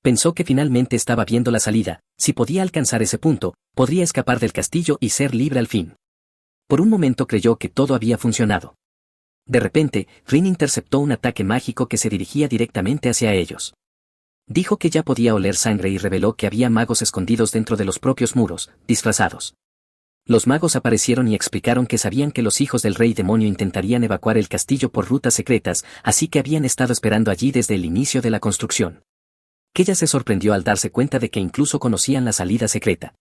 Pensó que finalmente estaba viendo la salida, si podía alcanzar ese punto, podría escapar del castillo y ser libre al fin. Por un momento creyó que todo había funcionado. De repente, Rin interceptó un ataque mágico que se dirigía directamente hacia ellos. Dijo que ya podía oler sangre y reveló que había magos escondidos dentro de los propios muros, disfrazados. Los magos aparecieron y explicaron que sabían que los hijos del rey demonio intentarían evacuar el castillo por rutas secretas, así que habían estado esperando allí desde el inicio de la construcción. Keya se sorprendió al darse cuenta de que incluso conocían la salida secreta.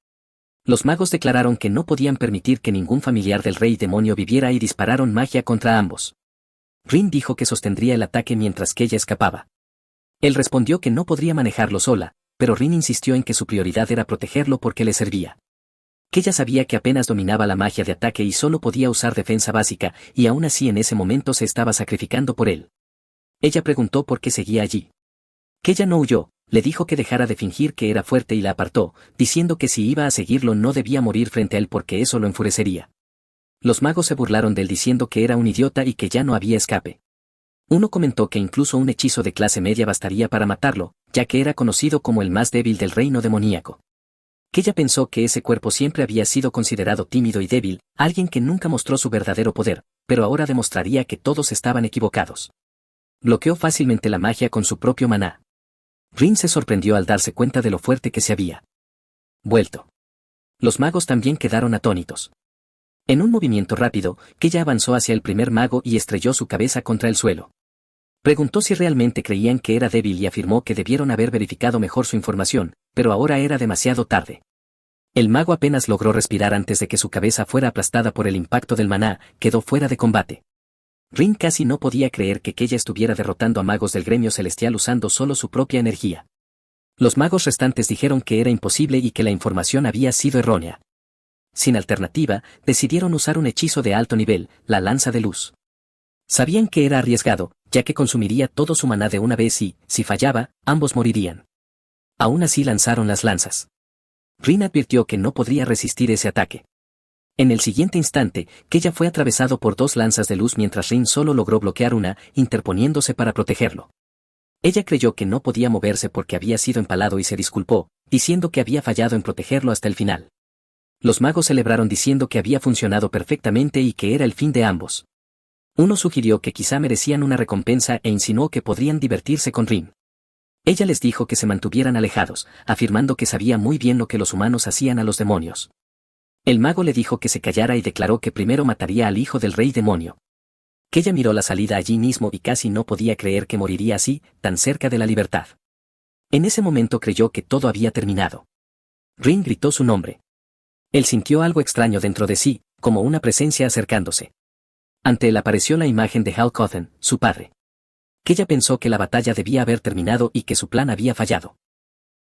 Los magos declararon que no podían permitir que ningún familiar del rey demonio viviera y dispararon magia contra ambos. Rin dijo que sostendría el ataque mientras Keya escapaba. Él respondió que no podría manejarlo sola, pero Rin insistió en que su prioridad era protegerlo porque le servía. Keya sabía que apenas dominaba la magia de ataque y solo podía usar defensa básica, y aún así en ese momento se estaba sacrificando por él. Ella preguntó por qué seguía allí. Keya no huyó, le dijo que dejara de fingir que era fuerte y la apartó, diciendo que si iba a seguirlo no debía morir frente a él porque eso lo enfurecería. Los magos se burlaron de él diciendo que era un idiota y que ya no había escape. Uno comentó que incluso un hechizo de clase media bastaría para matarlo, ya que era conocido como el más débil del reino demoníaco. Keya pensó que ese cuerpo siempre había sido considerado tímido y débil, alguien que nunca mostró su verdadero poder, pero ahora demostraría que todos estaban equivocados. Bloqueó fácilmente la magia con su propio maná. Rin se sorprendió al darse cuenta de lo fuerte que se había vuelto. Los magos también quedaron atónitos. En un movimiento rápido, Keya avanzó hacia el primer mago y estrelló su cabeza contra el suelo. Preguntó si realmente creían que era débil y afirmó que debieron haber verificado mejor su información, pero ahora era demasiado tarde. El mago apenas logró respirar antes de que su cabeza fuera aplastada por el impacto del maná, quedó fuera de combate. Rin casi no podía creer que Keya estuviera derrotando a magos del gremio celestial usando solo su propia energía. Los magos restantes dijeron que era imposible y que la información había sido errónea. Sin alternativa, decidieron usar un hechizo de alto nivel, la lanza de luz. Sabían que era arriesgado, ya que consumiría todo su maná de una vez y, si fallaba, ambos morirían. Aún así lanzaron las lanzas. Rin advirtió que no podría resistir ese ataque. En el siguiente instante, Keya fue atravesado por dos lanzas de luz mientras Rin solo logró bloquear una, interponiéndose para protegerlo. Ella creyó que no podía moverse porque había sido empalado y se disculpó, diciendo que había fallado en protegerlo hasta el final. Los magos celebraron diciendo que había funcionado perfectamente y que era el fin de ambos. Uno sugirió que quizá merecían una recompensa e insinuó que podrían divertirse con Rin. Ella les dijo que se mantuvieran alejados, afirmando que sabía muy bien lo que los humanos hacían a los demonios. El mago le dijo que se callara y declaró que primero mataría al hijo del rey demonio. Keya miró la salida allí mismo y casi no podía creer que moriría así, tan cerca de la libertad. En ese momento creyó que todo había terminado. Rin gritó su nombre. Él sintió algo extraño dentro de sí, como una presencia acercándose. Ante él apareció la imagen de Hal Cawthon, su padre. Keya pensó que la batalla debía haber terminado y que su plan había fallado.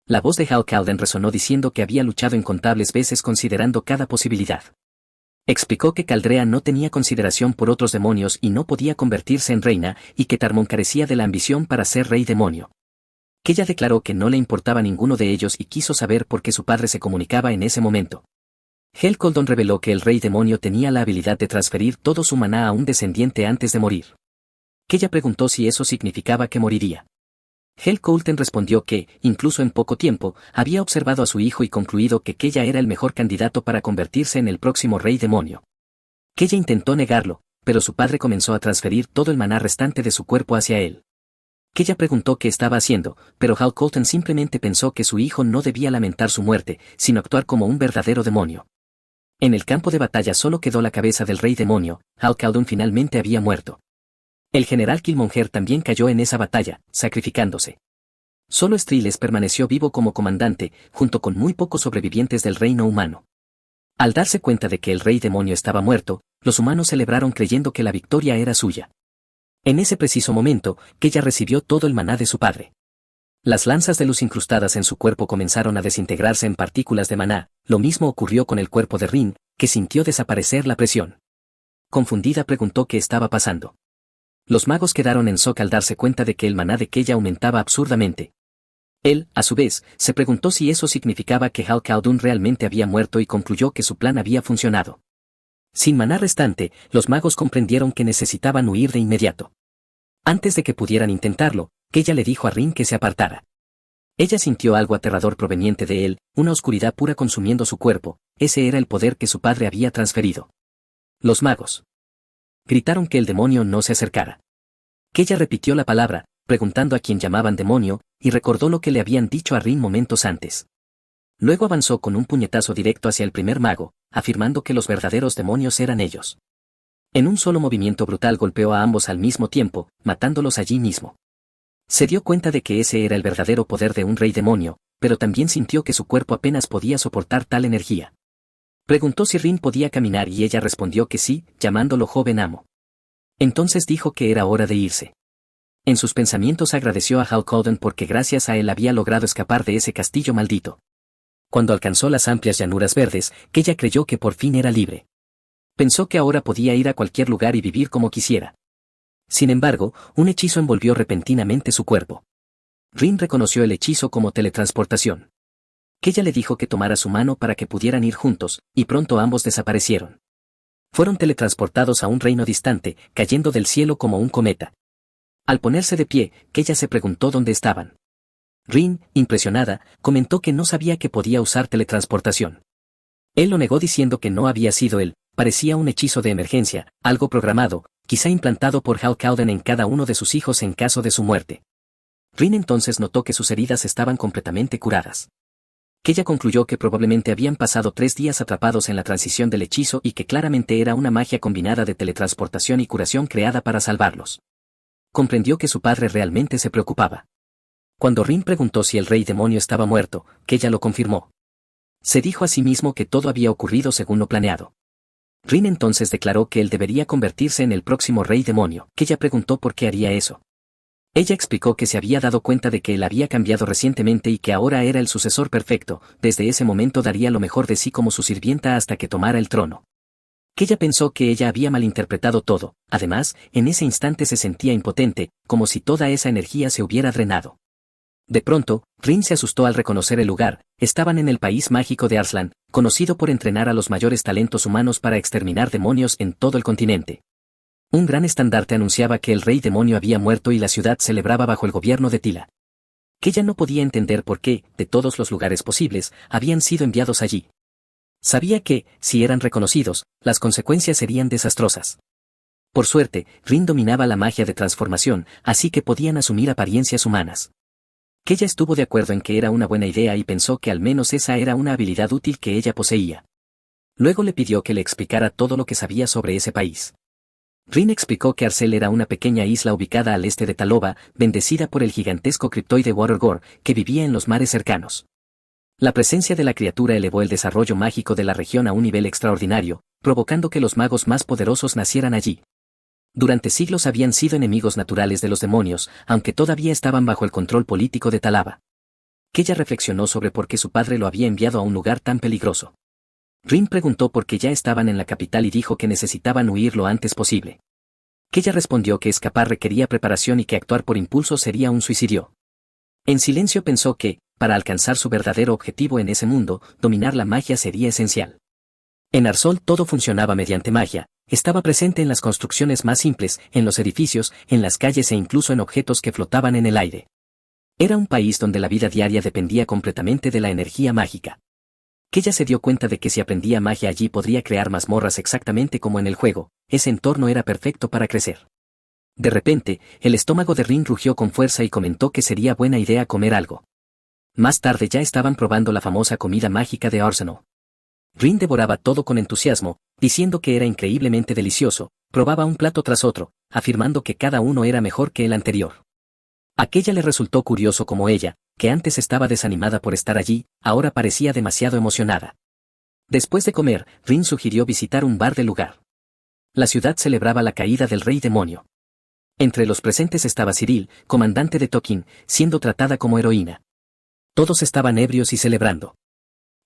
La voz de Hal Cawthon resonó diciendo que había luchado incontables veces considerando cada posibilidad. Explicó que Caldrea no tenía consideración por otros demonios y no podía convertirse en reina, y que Tarmon carecía de la ambición para ser rey demonio. Keya declaró que no le importaba ninguno de ellos y quiso saber por qué su padre se comunicaba en ese momento. Hel Coldon reveló que el rey demonio tenía la habilidad de transferir todo su maná a un descendiente antes de morir. Keya preguntó si eso significaba que moriría. Hel Coulton respondió que, incluso en poco tiempo, había observado a su hijo y concluido que Keya era el mejor candidato para convertirse en el próximo rey demonio. Keya intentó negarlo, pero su padre comenzó a transferir todo el maná restante de su cuerpo hacia él. Keya preguntó qué estaba haciendo, pero Hal Coulton simplemente pensó que su hijo no debía lamentar su muerte, sino actuar como un verdadero demonio. En el campo de batalla solo quedó la cabeza del rey demonio, Hal Cawthon finalmente había muerto. El general Killmonger también cayó en esa batalla, sacrificándose. Solo Striles permaneció vivo como comandante, junto con muy pocos sobrevivientes del reino humano. Al darse cuenta de que el rey demonio estaba muerto, los humanos celebraron creyendo que la victoria era suya. En ese preciso momento, Keya recibió todo el maná de su padre. Las lanzas de luz incrustadas en su cuerpo comenzaron a desintegrarse en partículas de maná, lo mismo ocurrió con el cuerpo de Rin, que sintió desaparecer la presión. Confundida preguntó qué estaba pasando. Los magos quedaron en shock al darse cuenta de que el maná de Keya aumentaba absurdamente. Él, a su vez, se preguntó si eso significaba que Hal Khaldun realmente había muerto y concluyó que su plan había funcionado. Sin maná restante, los magos comprendieron que necesitaban huir de inmediato. Antes de que pudieran intentarlo, Keya le dijo a Rin que se apartara. Ella sintió algo aterrador proveniente de él, una oscuridad pura consumiendo su cuerpo, ese era el poder que su padre había transferido. Los magos gritaron que el demonio no se acercara. Keya repitió la palabra, preguntando a quién llamaban demonio, y recordó lo que le habían dicho a Rin momentos antes. Luego avanzó con un puñetazo directo hacia el primer mago, afirmando que los verdaderos demonios eran ellos. En un solo movimiento brutal golpeó a ambos al mismo tiempo, matándolos allí mismo. Se dio cuenta de que ese era el verdadero poder de un rey demonio, pero también sintió que su cuerpo apenas podía soportar tal energía. Preguntó si Rin podía caminar y ella respondió que sí, llamándolo joven amo. Entonces dijo que era hora de irse. En sus pensamientos agradeció a Hal Khaldun porque gracias a él había logrado escapar de ese castillo maldito. Cuando alcanzó las amplias llanuras verdes, Keya creyó que por fin era libre. Pensó que ahora podía ir a cualquier lugar y vivir como quisiera. Sin embargo, un hechizo envolvió repentinamente su cuerpo. Rin reconoció el hechizo como teletransportación. Keya le dijo que tomara su mano para que pudieran ir juntos, y pronto ambos desaparecieron. Fueron teletransportados a un reino distante, cayendo del cielo como un cometa. Al ponerse de pie, Keya se preguntó dónde estaban. Rin, impresionada, comentó que no sabía que podía usar teletransportación. Él lo negó diciendo que no había sido él, parecía un hechizo de emergencia, algo programado, quizá implantado por Hal Khaldun en cada uno de sus hijos en caso de su muerte. Rin entonces notó que sus heridas estaban completamente curadas. Keya concluyó que probablemente habían pasado 3 días atrapados en la transición del hechizo y que claramente era una magia combinada de teletransportación y curación creada para salvarlos. Comprendió que su padre realmente se preocupaba. Cuando Rin preguntó si el rey demonio estaba muerto, Keya lo confirmó. Se dijo a sí mismo que todo había ocurrido según lo planeado. Rin entonces declaró que él debería convertirse en el próximo rey demonio. Keya preguntó por qué haría eso. Ella explicó que se había dado cuenta de que él había cambiado recientemente y que ahora era el sucesor perfecto, desde ese momento daría lo mejor de sí como su sirvienta hasta que tomara el trono. Keya pensó que ella había malinterpretado todo, además, en ese instante se sentía impotente, como si toda esa energía se hubiera drenado. De pronto, Rin se asustó al reconocer el lugar, estaban en el país mágico de Arslan, conocido por entrenar a los mayores talentos humanos para exterminar demonios en todo el continente. Un gran estandarte anunciaba que el rey demonio había muerto y la ciudad celebraba bajo el gobierno de Tila. Keya no podía entender por qué, de todos los lugares posibles, habían sido enviados allí. Sabía que, si eran reconocidos, las consecuencias serían desastrosas. Por suerte, Rin dominaba la magia de transformación, así que podían asumir apariencias humanas. Keya estuvo de acuerdo en que era una buena idea y pensó que al menos esa era una habilidad útil que ella poseía. Luego le pidió que le explicara todo lo que sabía sobre ese país. Rin explicó que Arcel era una pequeña isla ubicada al este de Taloba, bendecida por el gigantesco criptoide Watergore, que vivía en los mares cercanos. La presencia de la criatura elevó el desarrollo mágico de la región a un nivel extraordinario, provocando que los magos más poderosos nacieran allí. Durante siglos habían sido enemigos naturales de los demonios, aunque todavía estaban bajo el control político de Talaba. Keya reflexionó sobre por qué su padre lo había enviado a un lugar tan peligroso. Rin preguntó por qué ya estaban en la capital y dijo que necesitaban huir lo antes posible. Keya respondió que escapar requería preparación y que actuar por impulso sería un suicidio. En silencio pensó que, para alcanzar su verdadero objetivo en ese mundo, dominar la magia sería esencial. En Arsol todo funcionaba mediante magia, estaba presente en las construcciones más simples, en los edificios, en las calles e incluso en objetos que flotaban en el aire. Era un país donde la vida diaria dependía completamente de la energía mágica. Keya se dio cuenta de que si aprendía magia allí podría crear mazmorras exactamente como en el juego, ese entorno era perfecto para crecer. De repente, el estómago de Rin rugió con fuerza y comentó que sería buena idea comer algo. Más tarde ya estaban probando la famosa comida mágica de Arsenal. Rin devoraba todo con entusiasmo, diciendo que era increíblemente delicioso, probaba un plato tras otro, afirmando que cada uno era mejor que el anterior. Aquella le resultó curioso como ella, que antes estaba desanimada por estar allí, ahora parecía demasiado emocionada. Después de comer, Rin sugirió visitar un bar del lugar. La ciudad celebraba la caída del rey demonio. Entre los presentes estaba Cyril, comandante de Tokin, siendo tratada como heroína. Todos estaban ebrios y celebrando.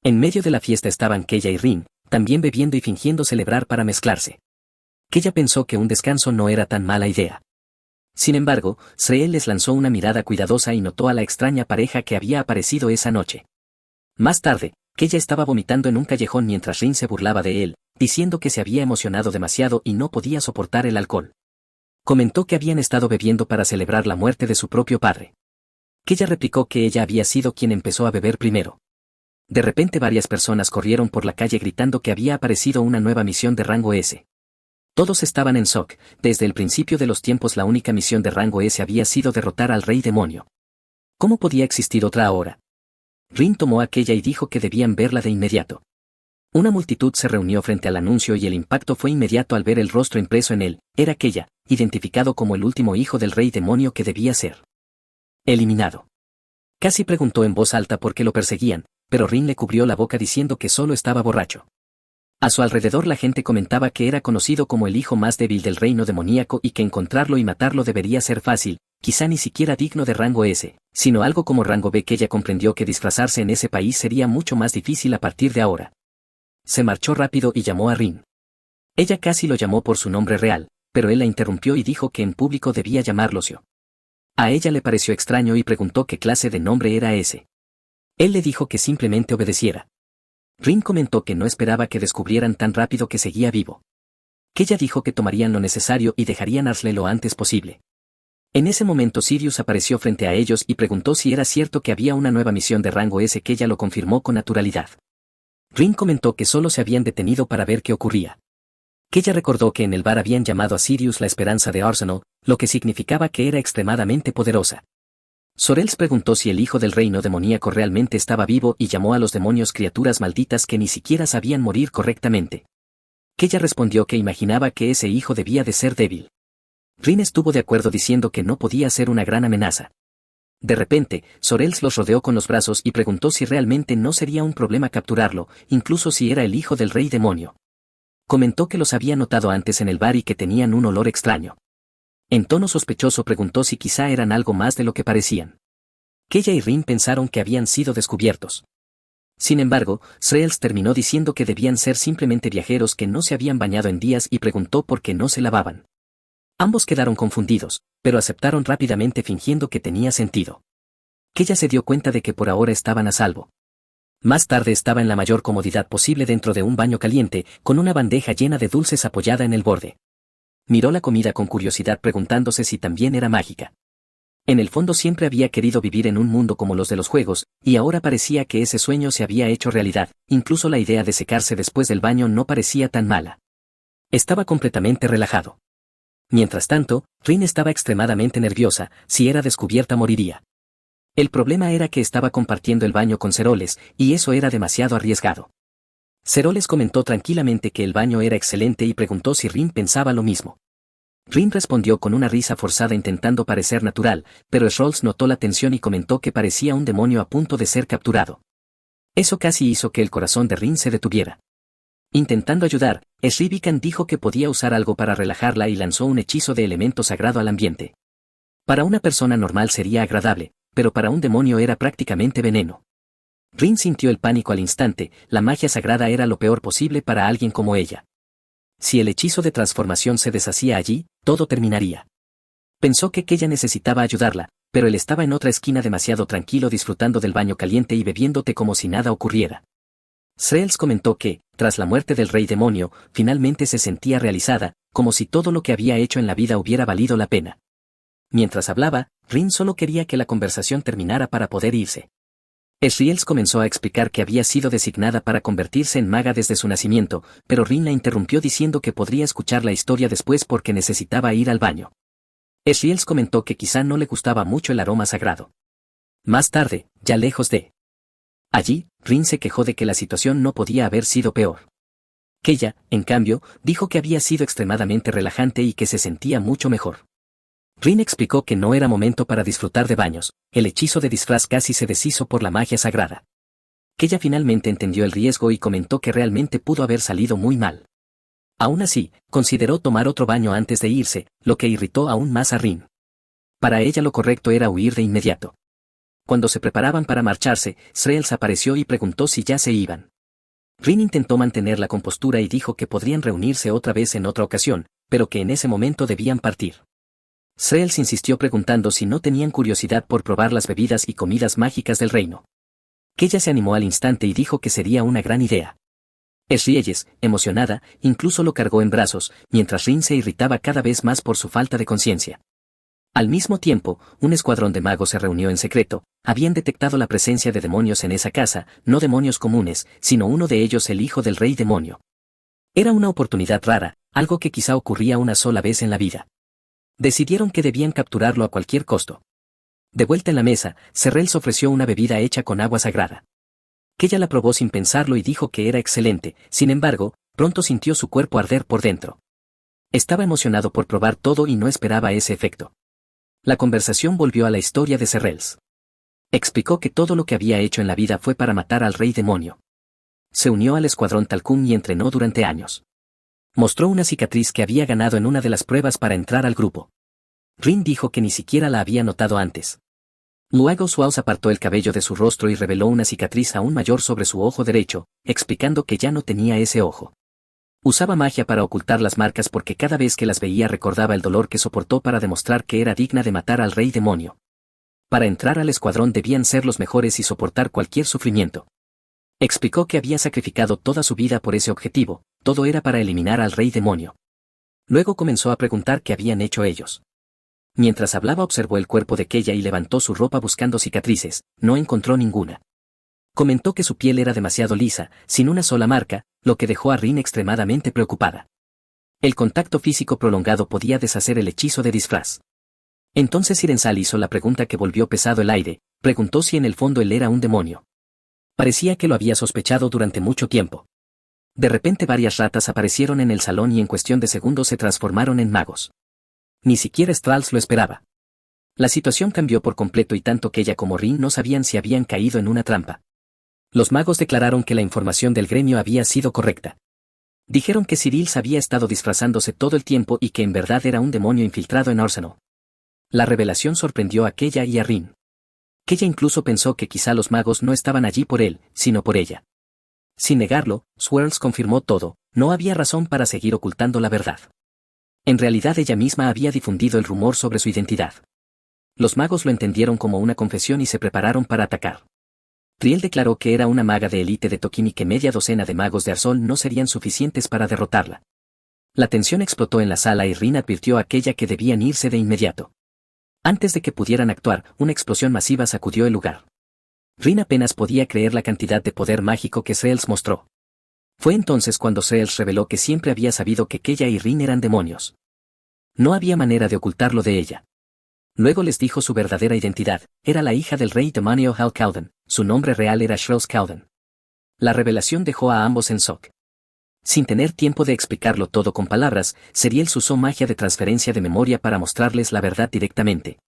En medio de la fiesta estaban Keya y Rin, también bebiendo y fingiendo celebrar para mezclarse. Keya pensó que un descanso no era tan mala idea. Sin embargo, Sreel les lanzó una mirada cuidadosa y notó a la extraña pareja que había aparecido esa noche. Más tarde, Keya estaba vomitando en un callejón mientras Rin se burlaba de él, diciendo que se había emocionado demasiado y no podía soportar el alcohol. Comentó que habían estado bebiendo para celebrar la muerte de su propio padre. Keya replicó que ella había sido quien empezó a beber primero. De repente varias personas corrieron por la calle gritando que había aparecido una nueva misión de rango S. Todos estaban en shock. Desde el principio de los tiempos la única misión de rango S había sido derrotar al rey demonio. ¿Cómo podía existir otra ahora? Rin tomó aquella y dijo que debían verla de inmediato. Una multitud se reunió frente al anuncio y el impacto fue inmediato al ver el rostro impreso en él. Era Keya, identificado como el último hijo del rey demonio que debía ser eliminado. Casi preguntó en voz alta por qué lo perseguían, pero Rin le cubrió la boca diciendo que solo estaba borracho. A su alrededor la gente comentaba que era conocido como el hijo más débil del reino demoníaco y que encontrarlo y matarlo debería ser fácil, quizá ni siquiera digno de rango S, sino algo como rango B. Que ella comprendió que disfrazarse en ese país sería mucho más difícil a partir de ahora. Se marchó rápido y llamó a Rin. Ella casi lo llamó por su nombre real, pero él la interrumpió y dijo que en público debía llamarlo Sio. A ella le pareció extraño y preguntó qué clase de nombre era ese. Él le dijo que simplemente obedeciera. Rin comentó que no esperaba que descubrieran tan rápido que seguía vivo. Keya dijo que tomarían lo necesario y dejarían a Arsle lo antes posible. En ese momento Sirius apareció frente a ellos y preguntó si era cierto que había una nueva misión de rango S. Keya lo confirmó con naturalidad. Rin comentó que solo se habían detenido para ver qué ocurría. Keya recordó que en el bar habían llamado a Sirius la esperanza de Arsenal, lo que significaba que era extremadamente poderosa. Sorels preguntó si el hijo del reino demoníaco realmente estaba vivo y llamó a los demonios criaturas malditas que ni siquiera sabían morir correctamente. Keya respondió que imaginaba que ese hijo debía de ser débil. Rin estuvo de acuerdo diciendo que no podía ser una gran amenaza. De repente, Sorels los rodeó con los brazos y preguntó si realmente no sería un problema capturarlo, incluso si era el hijo del rey demonio. Comentó que los había notado antes en el bar y que tenían un olor extraño. En tono sospechoso preguntó si quizá eran algo más de lo que parecían. Keya y Rin pensaron que habían sido descubiertos. Sin embargo, Srels terminó diciendo que debían ser simplemente viajeros que no se habían bañado en días y preguntó por qué no se lavaban. Ambos quedaron confundidos, pero aceptaron rápidamente fingiendo que tenía sentido. Keya se dio cuenta de que por ahora estaban a salvo. Más tarde estaba en la mayor comodidad posible dentro de un baño caliente, con una bandeja llena de dulces apoyada en el borde. Miró la comida con curiosidad preguntándose si también era mágica. En el fondo siempre había querido vivir en un mundo como los de los juegos, y ahora parecía que ese sueño se había hecho realidad, incluso la idea de secarse después del baño no parecía tan mala. Estaba completamente relajado. Mientras tanto, Rin estaba extremadamente nerviosa. Si era descubierta moriría. El problema era que estaba compartiendo el baño con Ceroles, y eso era demasiado arriesgado. Ceroles comentó tranquilamente que el baño era excelente y preguntó si Rin pensaba lo mismo. Rin respondió con una risa forzada intentando parecer natural, pero Scrolls notó la tensión y comentó que parecía un demonio a punto de ser capturado. Eso casi hizo que el corazón de Rin se detuviera. Intentando ayudar, Srivikan dijo que podía usar algo para relajarla y lanzó un hechizo de elemento sagrado al ambiente. Para una persona normal sería agradable, pero para un demonio era prácticamente veneno. Rin sintió el pánico al instante. La magia sagrada era lo peor posible para alguien como ella. Si el hechizo de transformación se deshacía allí, todo terminaría. Pensó que Keya necesitaba ayudarla, pero él estaba en otra esquina demasiado tranquilo disfrutando del baño caliente y bebiendo té como si nada ocurriera. Srels comentó que, tras la muerte del rey demonio, finalmente se sentía realizada, como si todo lo que había hecho en la vida hubiera valido la pena. Mientras hablaba, Rin solo quería que la conversación terminara para poder irse. Srels comenzó a explicar que había sido designada para convertirse en maga desde su nacimiento, pero Rin la interrumpió diciendo que podría escuchar la historia después porque necesitaba ir al baño. Srels comentó que quizá no le gustaba mucho el aroma sagrado. Más tarde, ya lejos de allí, Rin se quejó de que la situación no podía haber sido peor. Keya, en cambio, dijo que había sido extremadamente relajante y que se sentía mucho mejor. Rin explicó que no era momento para disfrutar de baños. El hechizo de disfraz casi se deshizo por la magia sagrada. Keya finalmente entendió el riesgo y comentó que realmente pudo haber salido muy mal. Aún así, consideró tomar otro baño antes de irse, lo que irritó aún más a Rin. Para ella lo correcto era huir de inmediato. Cuando se preparaban para marcharse, Srels apareció y preguntó si ya se iban. Rin intentó mantener la compostura y dijo que podrían reunirse otra vez en otra ocasión, pero que en ese momento debían partir. Sreels insistió preguntando si no tenían curiosidad por probar las bebidas y comidas mágicas del reino. Kella se animó al instante y dijo que sería una gran idea. Srielles, emocionada, incluso lo cargó en brazos, mientras Rin se irritaba cada vez más por su falta de conciencia. Al mismo tiempo, un escuadrón de magos se reunió en secreto. Habían detectado la presencia de demonios en esa casa, no demonios comunes, sino uno de ellos el hijo del rey demonio. Era una oportunidad rara, algo que quizá ocurría una sola vez en la vida. Decidieron que debían capturarlo a cualquier costo. De vuelta en la mesa, Sreels ofreció una bebida hecha con agua sagrada. Kella la probó sin pensarlo y dijo que era excelente, sin embargo, pronto sintió su cuerpo arder por dentro. Estaba emocionado por probar todo y no esperaba ese efecto. La conversación volvió a la historia de Sreels. Explicó que todo lo que había hecho en la vida fue para matar al rey demonio. Se unió al escuadrón Talcum y entrenó durante años. Mostró una cicatriz que había ganado en una de las pruebas para entrar al grupo. Rin dijo que ni siquiera la había notado antes. Luego Swals apartó el cabello de su rostro y reveló una cicatriz aún mayor sobre su ojo derecho, explicando que ya no tenía ese ojo. Usaba magia para ocultar las marcas porque cada vez que las veía recordaba el dolor que soportó para demostrar que era digna de matar al rey demonio. Para entrar al escuadrón debían ser los mejores y soportar cualquier sufrimiento. Explicó que había sacrificado toda su vida por ese objetivo, todo era para eliminar al rey demonio. Luego comenzó a preguntar qué habían hecho ellos. Mientras hablaba observó el cuerpo de Kella y levantó su ropa buscando cicatrices, no encontró ninguna. Comentó que su piel era demasiado lisa, sin una sola marca, lo que dejó a Rin extremadamente preocupada. El contacto físico prolongado podía deshacer el hechizo de disfraz. Entonces Irensal hizo la pregunta que volvió pesado el aire, preguntó si en el fondo él era un demonio. Parecía que lo había sospechado durante mucho tiempo. De repente varias ratas aparecieron en el salón y en cuestión de segundos se transformaron en magos. Ni siquiera Strals lo esperaba. La situación cambió por completo y tanto que ella como Rin no sabían si habían caído en una trampa. Los magos declararon que la información del gremio había sido correcta. Dijeron que Cyrils había estado disfrazándose todo el tiempo y que en verdad era un demonio infiltrado en Orsano. La revelación sorprendió a Kella y a Rin. Kella incluso pensó que quizá los magos no estaban allí por él, sino por ella. Sin negarlo, Swirls confirmó todo, no había razón para seguir ocultando la verdad. En realidad ella misma había difundido el rumor sobre su identidad. Los magos lo entendieron como una confesión y se prepararon para atacar. Triel declaró que era una maga de élite de Tokin y que media docena de magos de Arsol no serían suficientes para derrotarla. La tensión explotó en la sala y Rin advirtió a aquella que debían irse de inmediato. Antes de que pudieran actuar, una explosión masiva sacudió el lugar. Rin apenas podía creer la cantidad de poder mágico que Sreels mostró. Fue entonces cuando Sreels reveló que siempre había sabido que Kella y Rin eran demonios. No había manera de ocultarlo de ella. Luego les dijo su verdadera identidad, era la hija del rey demonio Hal Calden, su nombre real era Shrels Calden. La revelación dejó a ambos en shock. Sin tener tiempo de explicarlo todo con palabras, Sriels usó magia de transferencia de memoria para mostrarles la verdad directamente.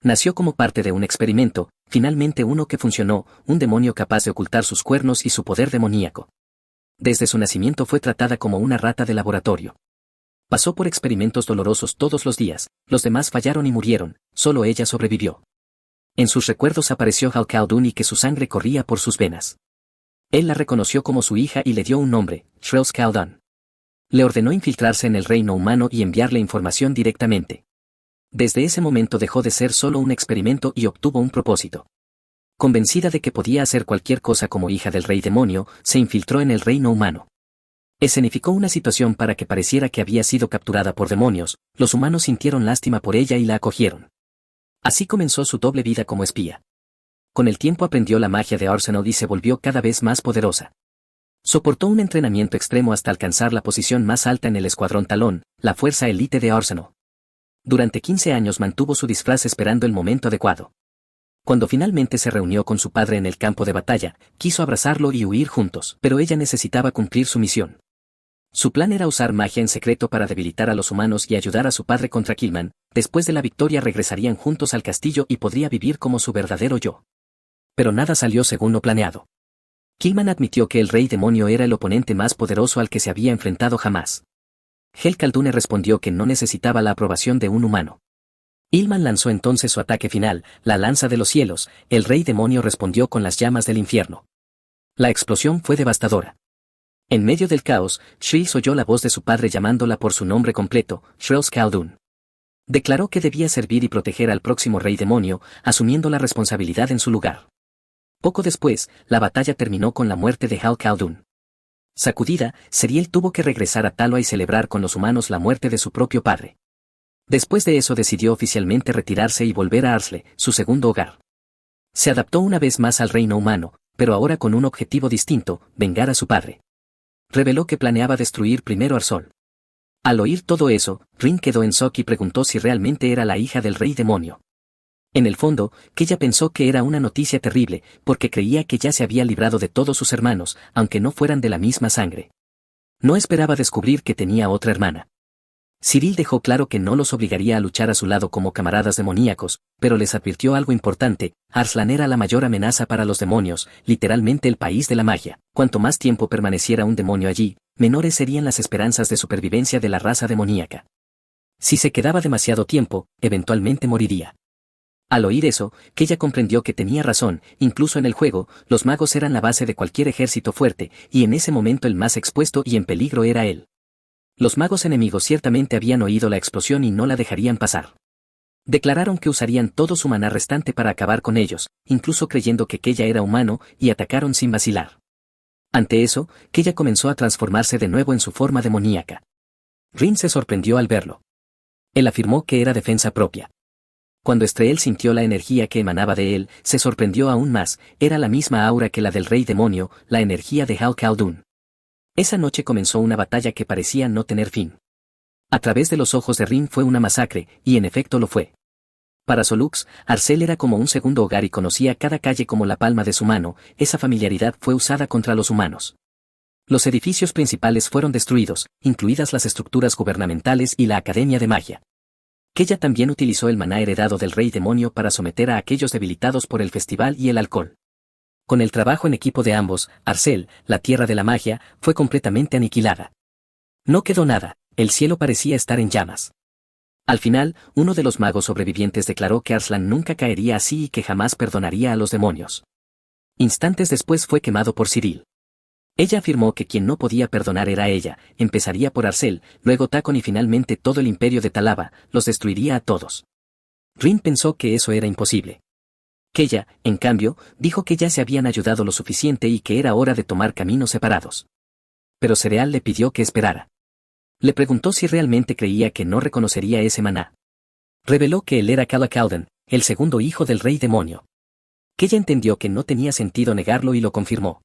Nació como parte de un experimento, finalmente uno que funcionó, un demonio capaz de ocultar sus cuernos y su poder demoníaco. Desde su nacimiento fue tratada como una rata de laboratorio. Pasó por experimentos dolorosos todos los días, los demás fallaron y murieron, solo ella sobrevivió. En sus recuerdos apareció Hal Khaldun y que su sangre corría por sus venas. Él la reconoció como su hija y le dio un nombre, Shrels Khaldun. Le ordenó infiltrarse en el reino humano y enviarle información directamente. Desde ese momento dejó de ser solo un experimento y obtuvo un propósito. Convencida de que podía hacer cualquier cosa como hija del rey demonio, se infiltró en el reino humano. Escenificó una situación para que pareciera que había sido capturada por demonios, los humanos sintieron lástima por ella y la acogieron. Así comenzó su doble vida como espía. Con el tiempo aprendió la magia de Arsenal y se volvió cada vez más poderosa. Soportó un entrenamiento extremo hasta alcanzar la posición más alta en el Escuadrón Talón, la fuerza élite de Arsenal. Durante 15 años mantuvo su disfraz esperando el momento adecuado. Cuando finalmente se reunió con su padre en el campo de batalla, quiso abrazarlo y huir juntos, pero ella necesitaba cumplir su misión. Su plan era usar magia en secreto para debilitar a los humanos y ayudar a su padre contra Killman. Después de la victoria regresarían juntos al castillo y podría vivir como su verdadero yo. Pero nada salió según lo planeado. Killman admitió que el rey demonio era el oponente más poderoso al que se había enfrentado jamás. Hel Khaldune respondió que no necesitaba la aprobación de un humano. Ilman lanzó entonces su ataque final, la lanza de los cielos, el rey demonio respondió con las llamas del infierno. La explosión fue devastadora. En medio del caos, Shrils oyó la voz de su padre llamándola por su nombre completo, Shrels Khaldun. Declaró que debía servir y proteger al próximo rey demonio, asumiendo la responsabilidad en su lugar. Poco después, la batalla terminó con la muerte de Hal Khaldun. Sacudida, Seriel tuvo que regresar a Taloa y celebrar con los humanos la muerte de su propio padre. Después de eso decidió oficialmente retirarse y volver a Arsle, su segundo hogar. Se adaptó una vez más al reino humano, pero ahora con un objetivo distinto, vengar a su padre. Reveló que planeaba destruir primero Arsol. Al oír todo eso, Rin quedó en shock y preguntó si realmente era la hija del rey demonio. En el fondo, Keya pensó que era una noticia terrible, porque creía que ya se había librado de todos sus hermanos, aunque no fueran de la misma sangre. No esperaba descubrir que tenía otra hermana. Cyril dejó claro que no los obligaría a luchar a su lado como camaradas demoníacos, pero les advirtió algo importante: Arslan era la mayor amenaza para los demonios, literalmente el país de la magia. Cuanto más tiempo permaneciera un demonio allí, menores serían las esperanzas de supervivencia de la raza demoníaca. Si se quedaba demasiado tiempo, eventualmente moriría. Al oír eso, Keya comprendió que tenía razón. Incluso en el juego, los magos eran la base de cualquier ejército fuerte, y en ese momento el más expuesto y en peligro era él. Los magos enemigos ciertamente habían oído la explosión y no la dejarían pasar. Declararon que usarían todo su maná restante para acabar con ellos, incluso creyendo que Keya era humano, y atacaron sin vacilar. Ante eso, Keya comenzó a transformarse de nuevo en su forma demoníaca. Rin se sorprendió al verlo. Él afirmó que era defensa propia. Cuando Estreel sintió la energía que emanaba de él, se sorprendió aún más: era la misma aura que la del rey demonio, la energía de Hal Khaldun. Esa noche comenzó una batalla que parecía no tener fin. A través de los ojos de Rin fue una masacre, y en efecto lo fue. Para Solux, Arsel era como un segundo hogar y conocía cada calle como la palma de su mano. Esa familiaridad fue usada contra los humanos. Los edificios principales fueron destruidos, incluidas las estructuras gubernamentales y la Academia de Magia. Keya también utilizó el maná heredado del rey demonio para someter a aquellos debilitados por el festival y el alcohol. Con el trabajo en equipo de ambos, Arsel, la tierra de la magia, fue completamente aniquilada. No quedó nada, el cielo parecía estar en llamas. Al final, uno de los magos sobrevivientes declaró que Arslan nunca caería así y que jamás perdonaría a los demonios. Instantes después fue quemado por Cyril. Ella afirmó que quien no podía perdonar era ella. Empezaría por Arsel, luego Tacon y finalmente todo el imperio de Talaba, los destruiría a todos. Rin pensó que eso era imposible. Keya, en cambio, dijo que ya se habían ayudado lo suficiente y que era hora de tomar caminos separados. Pero Cereal le pidió que esperara. Le preguntó si realmente creía que no reconocería ese maná. Reveló que él era Cala Calden, el segundo hijo del rey demonio. Keya entendió que no tenía sentido negarlo y lo confirmó.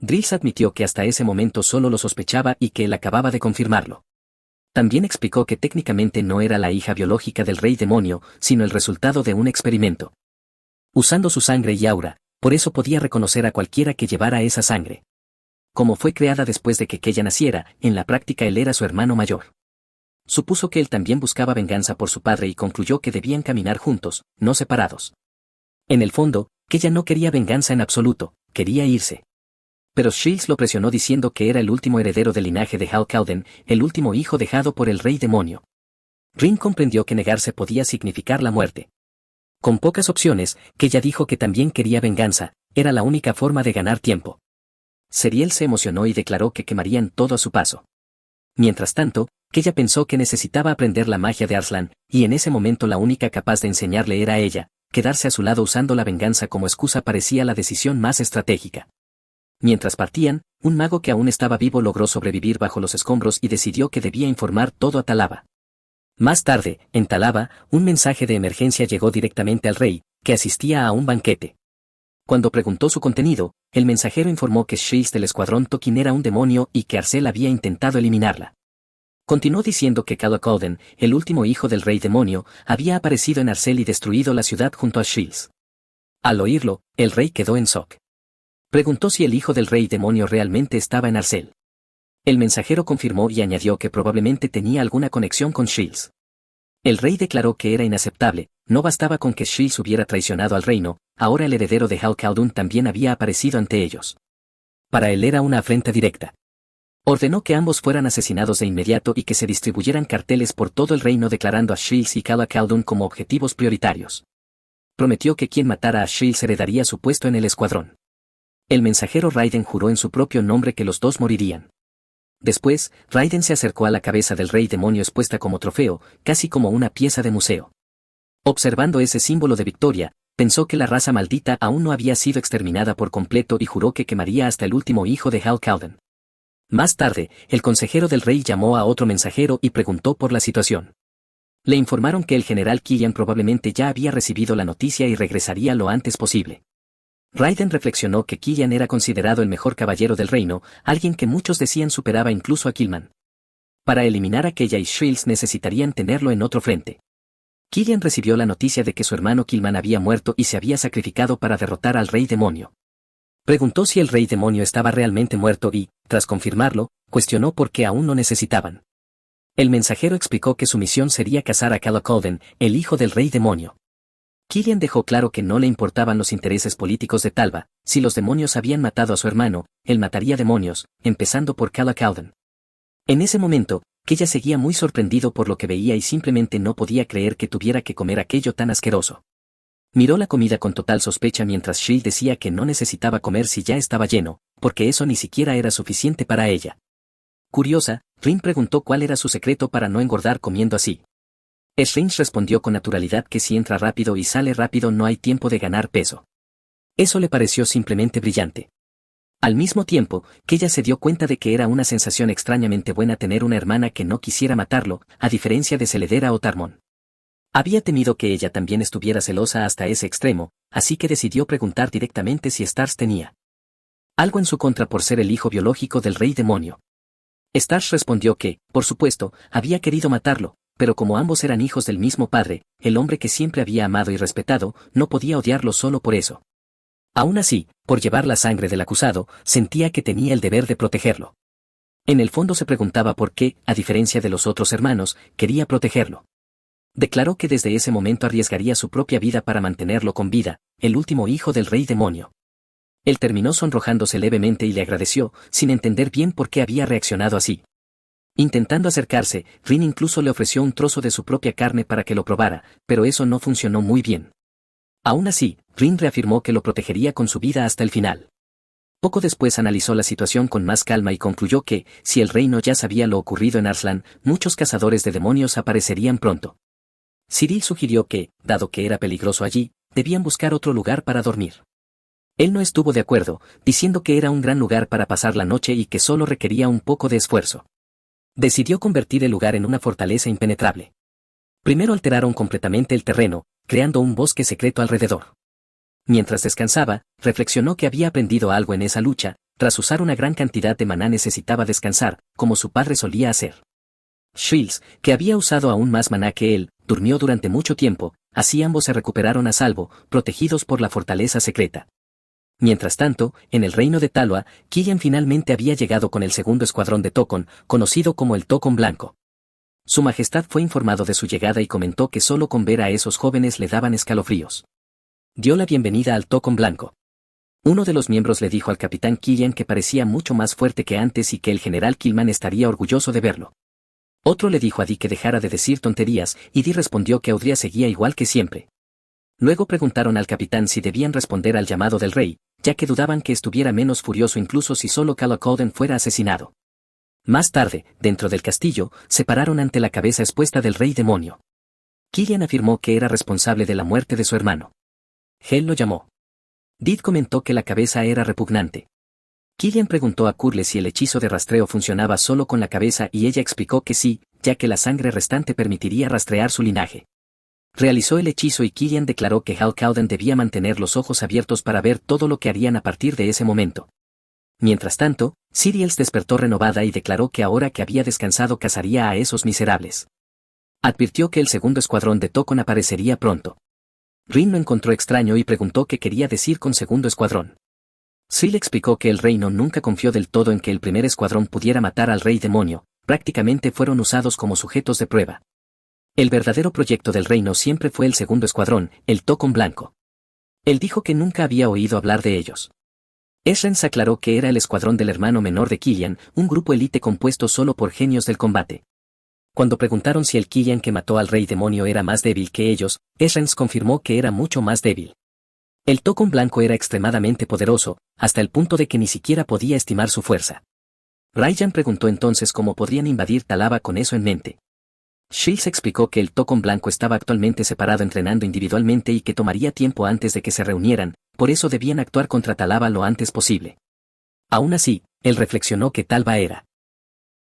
Drills admitió que hasta ese momento solo lo sospechaba y que él acababa de confirmarlo. También explicó que técnicamente no era la hija biológica del rey demonio, sino el resultado de un experimento. Usando su sangre y aura, por eso podía reconocer a cualquiera que llevara esa sangre. Como fue creada después de que Keya naciera, en la práctica él era su hermano mayor. Supuso que él también buscaba venganza por su padre y concluyó que debían caminar juntos, no separados. En el fondo, Keya no quería venganza en absoluto, quería irse. Pero Shields lo presionó diciendo que era el último heredero del linaje de Hal Khaldun, el último hijo dejado por el rey demonio. Rin comprendió que negarse podía significar la muerte. Con pocas opciones, Keya dijo que también quería venganza, era la única forma de ganar tiempo. Seriel se emocionó y declaró que quemarían todo a su paso. Mientras tanto, Keya pensó que necesitaba aprender la magia de Arslan, y en ese momento la única capaz de enseñarle era ella. Quedarse a su lado usando la venganza como excusa parecía la decisión más estratégica. Mientras partían, un mago que aún estaba vivo logró sobrevivir bajo los escombros y decidió que debía informar todo a Talaba. Más tarde, en Talaba, un mensaje de emergencia llegó directamente al rey, que asistía a un banquete. Cuando preguntó su contenido, el mensajero informó que Shields del escuadrón Tokin era un demonio y que Arsel había intentado eliminarla. Continuó diciendo que Cala Calden, el último hijo del rey demonio, había aparecido en Arsel y destruido la ciudad junto a Shields. Al oírlo, el rey quedó en shock. Preguntó si el hijo del rey demonio realmente estaba en Arsel. El mensajero confirmó y añadió que probablemente tenía alguna conexión con Shields. El rey declaró que era inaceptable, no bastaba con que Shields hubiera traicionado al reino, ahora el heredero de Hal Khaldun también había aparecido ante ellos. Para él era una afrenta directa. Ordenó que ambos fueran asesinados de inmediato y que se distribuyeran carteles por todo el reino declarando a Shields y Cala Khaldun como objetivos prioritarios. Prometió que quien matara a Shields heredaría su puesto en el escuadrón. El mensajero Raiden juró en su propio nombre que los dos morirían. Después, Raiden se acercó a la cabeza del rey demonio expuesta como trofeo, casi como una pieza de museo. Observando ese símbolo de victoria, pensó que la raza maldita aún no había sido exterminada por completo y juró que quemaría hasta el último hijo de Hal Calden. Más tarde, el consejero del rey llamó a otro mensajero y preguntó por la situación. Le informaron que el general Killian probablemente ya había recibido la noticia y regresaría lo antes posible. Raiden reflexionó que Killian era considerado el mejor caballero del reino, alguien que muchos decían superaba incluso a Killman. Para eliminar aquella y Shields necesitarían tenerlo en otro frente. Killian recibió la noticia de que su hermano Killman había muerto y se había sacrificado para derrotar al rey demonio. Preguntó si el rey demonio estaba realmente muerto y, tras confirmarlo, cuestionó por qué aún no necesitaban. El mensajero explicó que su misión sería cazar a Calo Calden, el hijo del rey demonio. Killian dejó claro que no le importaban los intereses políticos de Talba. Si los demonios habían matado a su hermano, él mataría demonios, empezando por Calo Calden. En ese momento, Kella seguía muy sorprendido por lo que veía y simplemente no podía creer que tuviera que comer aquello tan asqueroso. Miró la comida con total sospecha mientras Shield decía que no necesitaba comer si ya estaba lleno, porque eso ni siquiera era suficiente para ella. Curiosa, Rin preguntó cuál era su secreto para no engordar comiendo así. Strange respondió con naturalidad que si entra rápido y sale rápido no hay tiempo de ganar peso. Eso le pareció simplemente brillante. Al mismo tiempo, Kella se dio cuenta de que era una sensación extrañamente buena tener una hermana que no quisiera matarlo, a diferencia de Celedera o Tarmon. Había temido que ella también estuviera celosa hasta ese extremo, así que decidió preguntar directamente si Stars tenía algo en su contra por ser el hijo biológico del rey demonio. Stars respondió que, por supuesto, había querido matarlo, pero como ambos eran hijos del mismo padre, el hombre que siempre había amado y respetado, no podía odiarlo solo por eso. Aún así, por llevar la sangre del acusado, sentía que tenía el deber de protegerlo. En el fondo se preguntaba por qué, a diferencia de los otros hermanos, quería protegerlo. Declaró que desde ese momento arriesgaría su propia vida para mantenerlo con vida, el último hijo del rey demonio. Él terminó sonrojándose levemente y le agradeció, sin entender bien por qué había reaccionado así. Intentando acercarse, Rin incluso le ofreció un trozo de su propia carne para que lo probara, pero eso no funcionó muy bien. Aún así, Rin reafirmó que lo protegería con su vida hasta el final. Poco después analizó la situación con más calma y concluyó que, si el reino ya sabía lo ocurrido en Arslan, muchos cazadores de demonios aparecerían pronto. Cyril sugirió que, dado que era peligroso allí, debían buscar otro lugar para dormir. Él no estuvo de acuerdo, diciendo que era un gran lugar para pasar la noche y que solo requería un poco de esfuerzo. Decidió convertir el lugar en una fortaleza impenetrable. Primero alteraron completamente el terreno, creando un bosque secreto alrededor. Mientras descansaba, reflexionó que había aprendido algo en esa lucha. Tras usar una gran cantidad de maná necesitaba descansar, como su padre solía hacer. Shields, que había usado aún más maná que él, durmió durante mucho tiempo, así ambos se recuperaron a salvo, protegidos por la fortaleza secreta. Mientras tanto, en el reino de Talua, Killian finalmente había llegado con el segundo escuadrón de Tokon, conocido como el Tokon Blanco. Su majestad fue informado de su llegada y comentó que solo con ver a esos jóvenes le daban escalofríos. Dio la bienvenida al Tokon Blanco. Uno de los miembros le dijo al capitán Killian que parecía mucho más fuerte que antes y que el general Killman estaría orgulloso de verlo. Otro le dijo a Dee que dejara de decir tonterías, y Dee respondió que Audria seguía igual que siempre. Luego preguntaron al capitán si debían responder al llamado del rey, ya que dudaban que estuviera menos furioso incluso si solo Calo Calden fuera asesinado. Más tarde, dentro del castillo, se pararon ante la cabeza expuesta del rey demonio. Killian afirmó que era responsable de la muerte de su hermano. Hel lo llamó. Did comentó que la cabeza era repugnante. Killian preguntó a Curle si el hechizo de rastreo funcionaba solo con la cabeza y ella explicó que sí, ya que la sangre restante permitiría rastrear su linaje. Realizó el hechizo y Killian declaró que Hal Calden debía mantener los ojos abiertos para ver todo lo que harían a partir de ese momento. Mientras tanto, Siriels despertó renovada y declaró que ahora que había descansado cazaría a esos miserables. Advirtió que el segundo escuadrón de Tokon aparecería pronto. Rin lo encontró extraño y preguntó qué quería decir con segundo escuadrón. Syl explicó que el reino nunca confió del todo en que el primer escuadrón pudiera matar al rey demonio, prácticamente fueron usados como sujetos de prueba. El verdadero proyecto del reino siempre fue el segundo escuadrón, el Tokon Blanco. Él dijo que nunca había oído hablar de ellos. Esrens aclaró que era el escuadrón del hermano menor de Killian, un grupo élite compuesto solo por genios del combate. Cuando preguntaron si el Killian que mató al rey demonio era más débil que ellos, Esrens confirmó que era mucho más débil. El Tokon Blanco era extremadamente poderoso, hasta el punto de que ni siquiera podía estimar su fuerza. Rayan preguntó entonces cómo podrían invadir Talaba con eso en mente. Shields explicó que el Tocón Blanco estaba actualmente separado entrenando individualmente y que tomaría tiempo antes de que se reunieran, por eso debían actuar contra Talaba lo antes posible. Aún así, él reflexionó que Talba era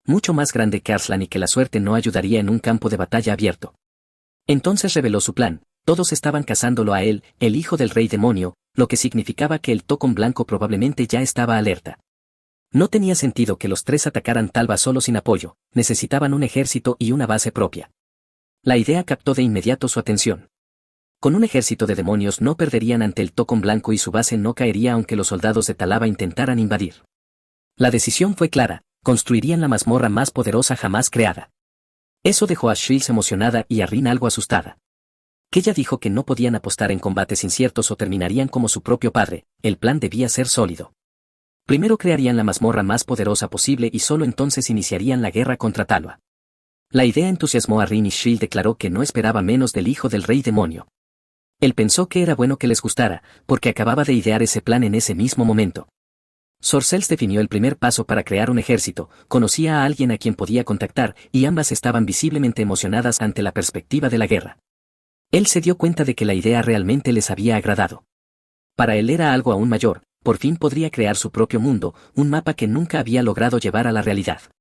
mucho más grande que Arslan y que la suerte no ayudaría en un campo de batalla abierto. Entonces reveló su plan: todos estaban cazándolo a él, el hijo del rey demonio, lo que significaba que el Tocón Blanco probablemente ya estaba alerta. No tenía sentido que los tres atacaran Talba solo sin apoyo, necesitaban un ejército y una base propia. La idea captó de inmediato su atención. Con un ejército de demonios no perderían ante el Tocón Blanco y su base no caería aunque los soldados de Talaba intentaran invadir. La decisión fue clara: construirían la mazmorra más poderosa jamás creada. Eso dejó a Shields emocionada y a Rin algo asustada. Ella dijo que no podían apostar en combates inciertos o terminarían como su propio padre, el plan debía ser sólido. Primero crearían la mazmorra más poderosa posible y solo entonces iniciarían la guerra contra Talba. La idea entusiasmó a Rin y Shield declaró que no esperaba menos del hijo del rey demonio. Él pensó que era bueno que les gustara, porque acababa de idear ese plan en ese mismo momento. Sorcels definió el primer paso para crear un ejército, conocía a alguien a quien podía contactar, y ambas estaban visiblemente emocionadas ante la perspectiva de la guerra. Él se dio cuenta de que la idea realmente les había agradado. Para él era algo aún mayor: por fin podría crear su propio mundo, un mapa que nunca había logrado llevar a la realidad.